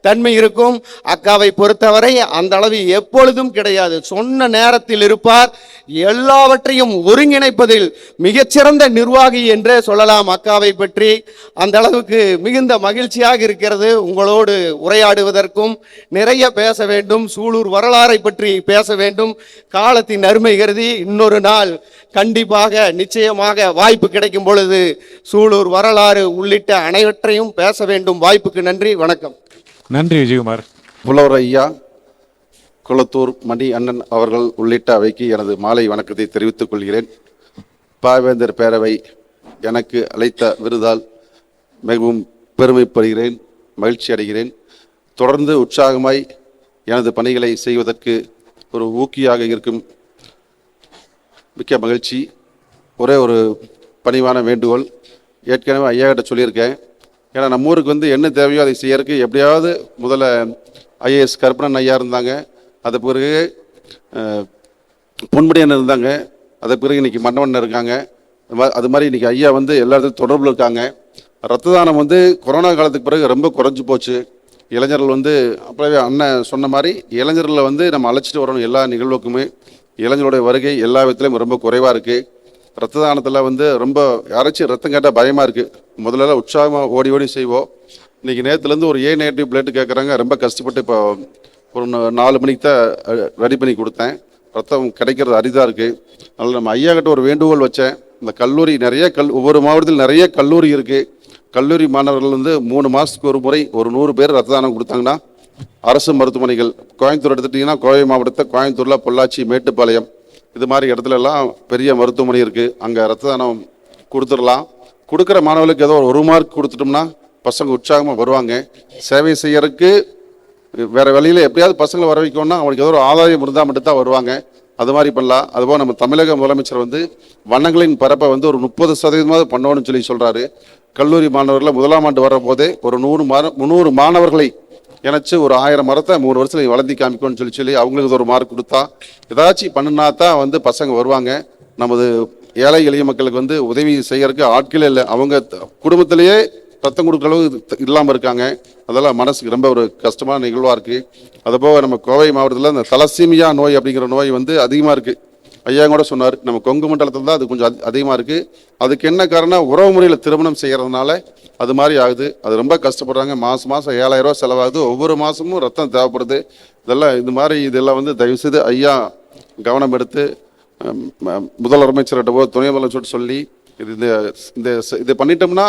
தன்மை இருக்கும். அக்காவை பொறுத்தவரை அந்த அளவு எப்பொழுதும் கிடையாது. சொன்ன நேரத்தில் இருப்பார். எல்லாவற்றையும் ஒருங்கிணைப்பதில் மிகச்சிறந்த நிர்வாகி என்றே சொல்லலாம் அக்காவை பற்றி. அந்த அளவுக்கு மிகுந்த மகிழ்ச்சியாக இருக்கிறது உங்களோடு உரையாடுவதற்கும். நிறைய பேச வேண்டும், சூலூர் வரலாறை பற்றி பேச வேண்டும். காலத்தின் அருமை கருதி இன்னொரு நாள் கண்டிப்பாக நிச்சயமாக வாய்ப்பு கிடைக்கும் பொழுது சூலூர் வரலாறு உள்ளிட்ட அனைவற்றையும் பேச வேண்டும். வாய்ப்புக்கு நன்றி, வணக்கம். நன்றி விஜயகுமார். புலவர் ஐயா, குளத்தூர் மணி அண்ணன் அவர்கள் உள்ளிட்ட அவைக்கு எனது மாலை வணக்கத்தை தெரிவித்துக் கொள்கிறேன். பாவேந்தர் பேரவை எனக்கு அளித்த விருதால் மிகவும் பெருமைப்படுகிறேன், மகிழ்ச்சி அடைகிறேன். தொடர்ந்து உற்சாகமாய் எனது பணிகளை செய்வதற்கு ஒரு ஊக்கியாக இருக்கும் மிக்க மகிழ்ச்சி. ஒரே ஒரு பணிவான வேண்டுகோள், ஏற்கனவே ஐயா கிட்ட சொல்லியிருக்கேன். ஏன்னா நம்ம ஊருக்கு என்ன தேவையோ அதை செய்யறதுக்கு எப்படியாவது முதல்ல IAS கருப்பணன் ஐயா இருந்தாங்க, அது பிறகு பொன்முடியன் இருந்தாங்க, அது பிறகு இன்னைக்கு மன்னவன் இருக்காங்க. அது மாதிரி இன்னைக்கு ஐயா எல்லா இடத்துலையும் தொடர்பில் இருக்காங்க. ரத்த தானம் கொரோனா காலத்துக்கு பிறகு ரொம்ப குறைஞ்சி போச்சு. இளைஞர்கள் அப்பவே அண்ணன் சொன்ன மாதிரி இளைஞர்களை நம்ம அழைச்சிட்டு வரணும். எல்லா நிகழ்வுக்குமே இளைஞருடைய வருகை எல்லா விதத்துலையும் ரொம்ப குறைவாக இருக்குது. ரத்த தானத்தில் ரொம்ப யாராச்சும் ரத்தம் கேட்டால் பயமாக இருக்குது. முதல்ல உற்சாகமாக ஓடி ஓடி செய்வோம். இன்றைக்கி நேரத்துலேருந்து ஒரு A நெகட்டிவ் பிளட் கேட்குறாங்க. ரொம்ப கஷ்டப்பட்டு இப்போ ஒரு 4 மணிக்கு தான் ரெடி பண்ணி கொடுத்தேன். ரத்தம் கிடைக்கிறது அரிதாக இருக்குது. அதனால் நம்ம ஐயா கிட்ட ஒரு வேண்டுகோள் வச்சேன். இந்த கல்லூரி நிறைய ஒவ்வொரு மாவட்டத்தில் நிறைய கல்லூரி இருக்குது. கல்லூரி மாணவர்கள் 3 மாதத்துக்கு ஒரு முறை ஒரு 100 பேர் ரத்த தானம் கொடுத்தாங்கன்னா, அரசு மருத்துவமனைகள் கோயம்புத்தூர் எடுத்துட்டிங்கன்னா கோவை மாவட்டத்தை கோயம்புத்தூரில் பொள்ளாச்சி, மேட்டுப்பாளையம் இது மாதிரி இடத்துலலாம் பெரிய மருத்துவமனை இருக்குது. அங்கே ரத்த தானம் கொடுத்துடலாம். கொடுக்குற மாணவர்களுக்கு ஏதோ ஒரு மார்க் கொடுத்துட்டோம்னா பசங்க உற்சாகமாக வருவாங்க. சேவை செய்யறதுக்கு வேறு வழியில் எப்படியாவது பசங்களை வர வைக்கணும்னா அவங்களுக்கு ஏதோ ஒரு ஆதாயம் இருந்தால் மட்டும்தான் வருவாங்க. அது மாதிரி பண்ணலாம். அதுபோல் நம்ம தமிழக முதலமைச்சர் வண்ணங்களின் பரப்பை ஒரு 30% பண்ணணும்னு சொல்லி சொல்கிறாரு. கல்லூரி மாணவர்களை 1ஆம் ஆண்டு வர போதே ஒரு 300 மாணவர்களை இணைச்சு ஒரு 1000 மரத்தை 3 வருஷத்துல வளர்த்தி காமிக்கணும்னு சொல்லி அவங்களுக்கு ஒரு மார்க் கொடுத்தா ஏதாச்சும் பண்ணினா தான் பசங்க வருவாங்க. நமது ஏழை எளிய மக்களுக்கு உதவி செய்யறதுக்கு ஆட்களே இல்லை. அவங்க குடும்பத்திலேயே ரத்தம் கொடுக்குற அளவுக்கு இல்லாமல் இருக்காங்க. அதெல்லாம் மனசுக்கு ரொம்ப ஒரு கஷ்டமான நிகழ்வாக இருக்குது. அதுபோக நம்ம கோவை மாவட்டத்தில் இந்த தலசீமியா நோய் அப்படிங்கிற நோய் அதிகமாக இருக்குது. ஐயா கூட சொன்னார், நம்ம கொங்கு மண்டலத்தில் தான் அது கொஞ்சம் அதிகமாக இருக்குது. அதுக்கு என்ன காரணம், உறவு முறையில் திருமணம் செய்கிறதுனால அது மாதிரி ஆகுது. அது ரொம்ப கஷ்டப்படுறாங்க. மாதம் 7,000 ரூபா செலவாகுது. ஒவ்வொரு மாதமும் ரத்தம் தேவைப்படுது. இதெல்லாம் வந்து தயவுசெய்து ஐயா கவனம் எடுத்து முதலமைச்சர்கிட்டவோ துணை முதலமைச்சர்கிட்ட சொல்லி இது பண்ணிட்டோம்னா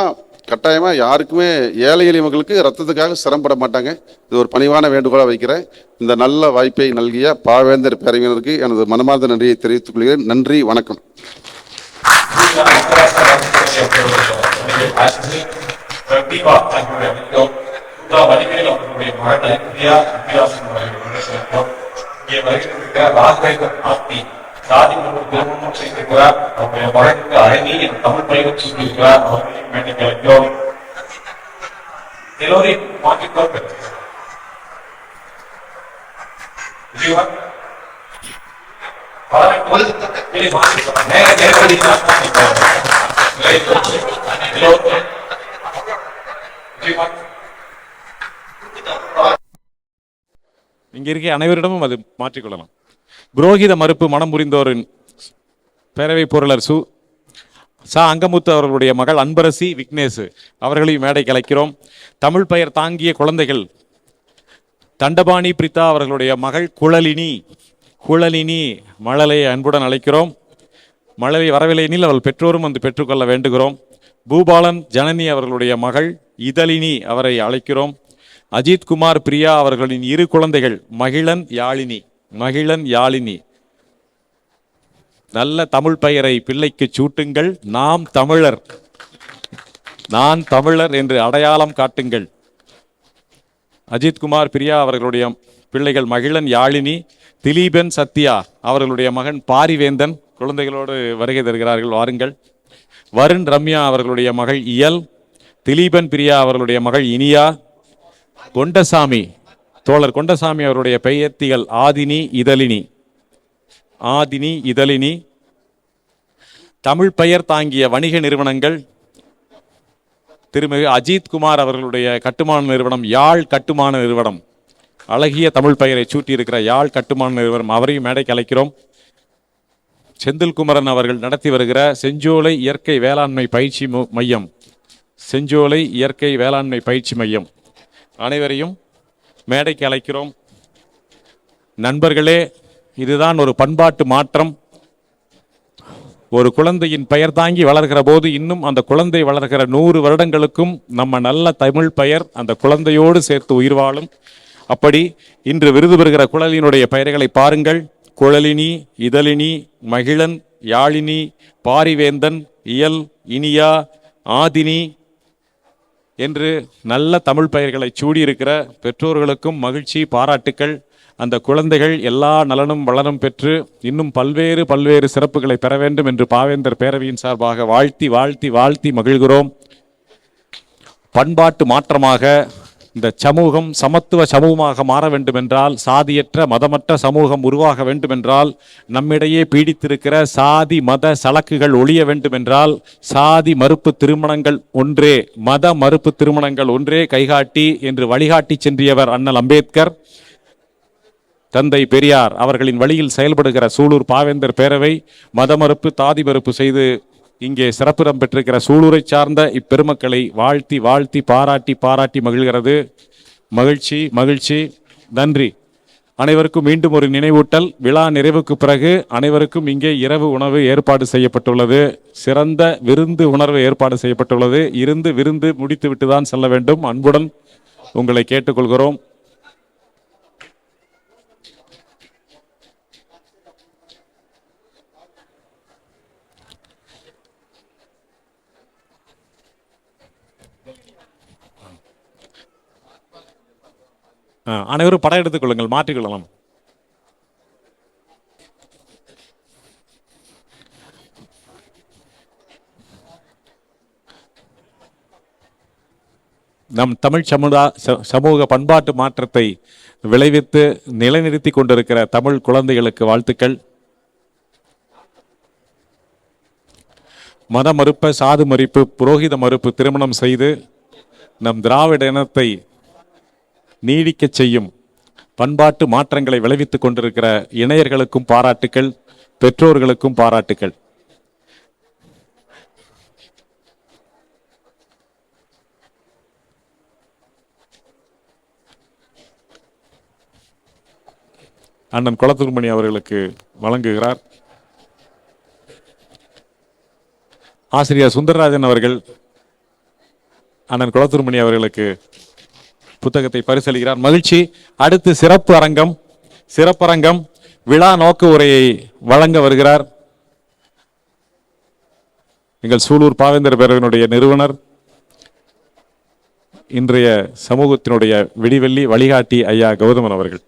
கட்டாயமாக யாருக்குமே ஏழை எளிய மக்களுக்கு ரத்தத்துக்காக சிரமப்பட மாட்டாங்க. இது ஒரு பணிவான வேண்டுகோளாக வைக்கிறேன். இந்த நல்ல வாய்ப்பை நல்கிய பாவேந்தர் பேரவையினருக்கு எனது மனமார்ந்த நன்றியை தெரிவித்துக் கொள்கிறேன். நன்றி, வணக்கம். சாதி திருமணம் செய்திருக்கிறார். அவருடைய மகனுக்கு அழகி என் தமிழ் பயிர் சொல்லியிருக்கிறார். அவர்களையும் வேண்டிக் அழைக்கிறோம். எல்லோரையும் மாற்றிக்கொள் இங்க இருக்க அனைவரிடமும் அது மாற்றிக்கொள்ளலாம். புரோகித மறுப்பு மனம் புரிந்தோரின் பேரவை பொருளர் சா அங்கமுத்து அவர்களுடைய மகள் அன்பரசி விக்னேஷ் அவர்களையும் மேடை கலைக்கிறோம். தமிழ் பெயர் தாங்கிய குழந்தைகள் தண்டபாணி பிரித்தா அவர்களுடைய மகள் குழலினி மழலையை அன்புடன் அழைக்கிறோம். மழலை வரவில்லை எனில் அவள் பெற்றோரும் வந்து பெற்றுக்கொள்ள வேண்டுகிறோம். பூபாலன் ஜனனி அவர்களுடைய மகள் இதழினி அவரை அழைக்கிறோம். அஜித் குமார் பிரியா அவர்களின் 2 குழந்தைகள் மகிழன் யாழினி. நல்ல தமிழ் பெயரை பிள்ளைக்கு சூட்டுங்கள். நான் தமிழர் என்று அடையாளம் காட்டுங்கள். அஜித் குமார் பிரியா அவர்களுடைய பிள்ளைகள் மகிழன் யாழினி. திலீபன் சத்யா அவர்களுடைய மகன் பாரிவேந்தன் குழந்தைகளோடு வருகை தருகிறார்கள், வாருங்கள். வருண் ரம்யா அவர்களுடைய மகள் இயல். திலீபன் பிரியா அவர்களுடைய மகள் இனியா. தோழர் கொண்டசாமி அவருடைய பெயர்த்திகள் ஆதினி இதழினி. தமிழ் பெயர் தாங்கிய வணிக நிறுவனங்கள் திருமிகு அஜித் குமார் அவர்களுடைய கட்டுமான நிறுவனம் யாழ் கட்டுமான நிறுவனம், அழகிய தமிழ் பெயரை சூட்டியிருக்கிற யாழ் கட்டுமான நிறுவனம், அவரையும் மேடைக்கு அழைக்கிறோம். செந்தில்குமரன் அவர்கள் நடத்தி வருகிற செஞ்சோலை இயற்கை வேளாண்மை பயிற்சி மையம் அனைவரையும் மேடைக்கு அழைக்கிறோம். நண்பர்களே, இதுதான் ஒரு பண்பாட்டு மாற்றம். ஒரு குழந்தையின் பெயர் தாங்கி வளர்கிற போது இன்னும் அந்த குழந்தை வளர்கிற 100 வருடங்களுக்கும் நம்ம நல்ல தமிழ் பெயர் அந்த குழந்தையோடு சேர்த்து உயிர் வாழும். அப்படி இன்று விருது பெறுகிற குழலினுடைய பெயர்களை பாருங்கள். குழலினி, இதழினி, மகிழன், யாழினி, பாரிவேந்தன், இயல், இனியா, ஆதினி என்று நல்ல தமிழ் பெயர்களை சூடியிருக்கிற பெற்றோர்களுக்கும் மகிழ்ச்சி, பாராட்டுக்கள். அந்த குழந்தைகள் எல்லா நலனும் வளனும் பெற்று இன்னும் பல்வேறு சிறப்புகளை பெற வேண்டும் என்று பாவேந்தர் பேரவையின் சார்பாக வாழ்த்தி மகிழ்கிறோம். பண்பாட்டு மாற்றமாக இந்த சமூகம் சமத்துவ சமூகமாக மாற வேண்டுமென்றால், சாதியற்ற மதமற்ற சமூகம் உருவாக வேண்டுமென்றால், நம்மிடையே பீடித்திருக்கிற சாதி மத சலக்குகள் ஒழிய வேண்டுமென்றால், சாதி மறுப்பு திருமணங்கள் ஒன்றே, மத மறுப்பு திருமணங்கள் ஒன்றே கைகாட்டி என்று வழிகாட்டி சென்றியவர் அண்ணல் அம்பேத்கர். தந்தை பெரியார் அவர்களின் வழியில் செயல்படுகிற சூலூர் பாவேந்தர் பேரவை மத மறுப்பு தாதி மறுப்பு செய்து இங்கே சிறப்பிடம் பெற்றிருக்கிற சூலூரை சார்ந்த இப்பெருமக்களை வாழ்த்தி பாராட்டி மகிழ்கிறது. மகிழ்ச்சி. நன்றி. அனைவருக்கும் மீண்டும் ஒரு நினைவூட்டல். விழா நிறைவுக்கு பிறகு அனைவருக்கும் இங்கே இரவு உணவு ஏற்பாடு செய்யப்பட்டுள்ளது. சிறந்த விருந்து உணர்வு ஏற்பாடு செய்யப்பட்டுள்ளது. விருந்து முடித்துவிட்டு தான் செல்ல வேண்டும். அன்புடன் உங்களை கேட்டுக்கொள்கிறோம். அனைவரும் படம் எடுத்துக் கொள்ளுங்கள், மாற்றிக்கொள்ளலாம். நம் தமிழ் சமூக பண்பாட்டு மாற்றத்தை விளைவித்து நிலைநிறுத்தி கொண்டிருக்கிற தமிழ் குழந்தைகளுக்கு வாழ்த்துக்கள். மத மறுப்ப, சாது மறுப்பு, புரோகித மறுப்பு திருமணம் செய்து நம் திராவிட இனத்தை நீடிக்க செய்யும் பண்பாட்டு மாற்றங்களை விளைவித்துக் கொண்டிருக்கிற இணையர்களுக்கும் பாராட்டுக்கள். பெற்றோர்களுக்கும் பாராட்டுக்கள். அண்ணன் குளத்தூர் மணி அவர்களுக்கு வழங்குகிறார். ஆசிரியர் சுந்தரராஜன் அவர்கள் அண்ணன் குளத்தூர் மணி அவர்களுக்கு புத்தகத்தை பரிசளிக்கிறார். மகிழ்ச்சி. அடுத்து சிறப்பரங்கம் விழா நோக்க உரையை வழங்க வருகிறார் எங்கள் சூலூர் பாவேந்தர் பேரவையினுடைய நிறுவனர், இன்றைய சமூகத்தினுடைய விடிவெள்ளி வழிகாட்டி ஐயா கௌதமன் அவர்கள்.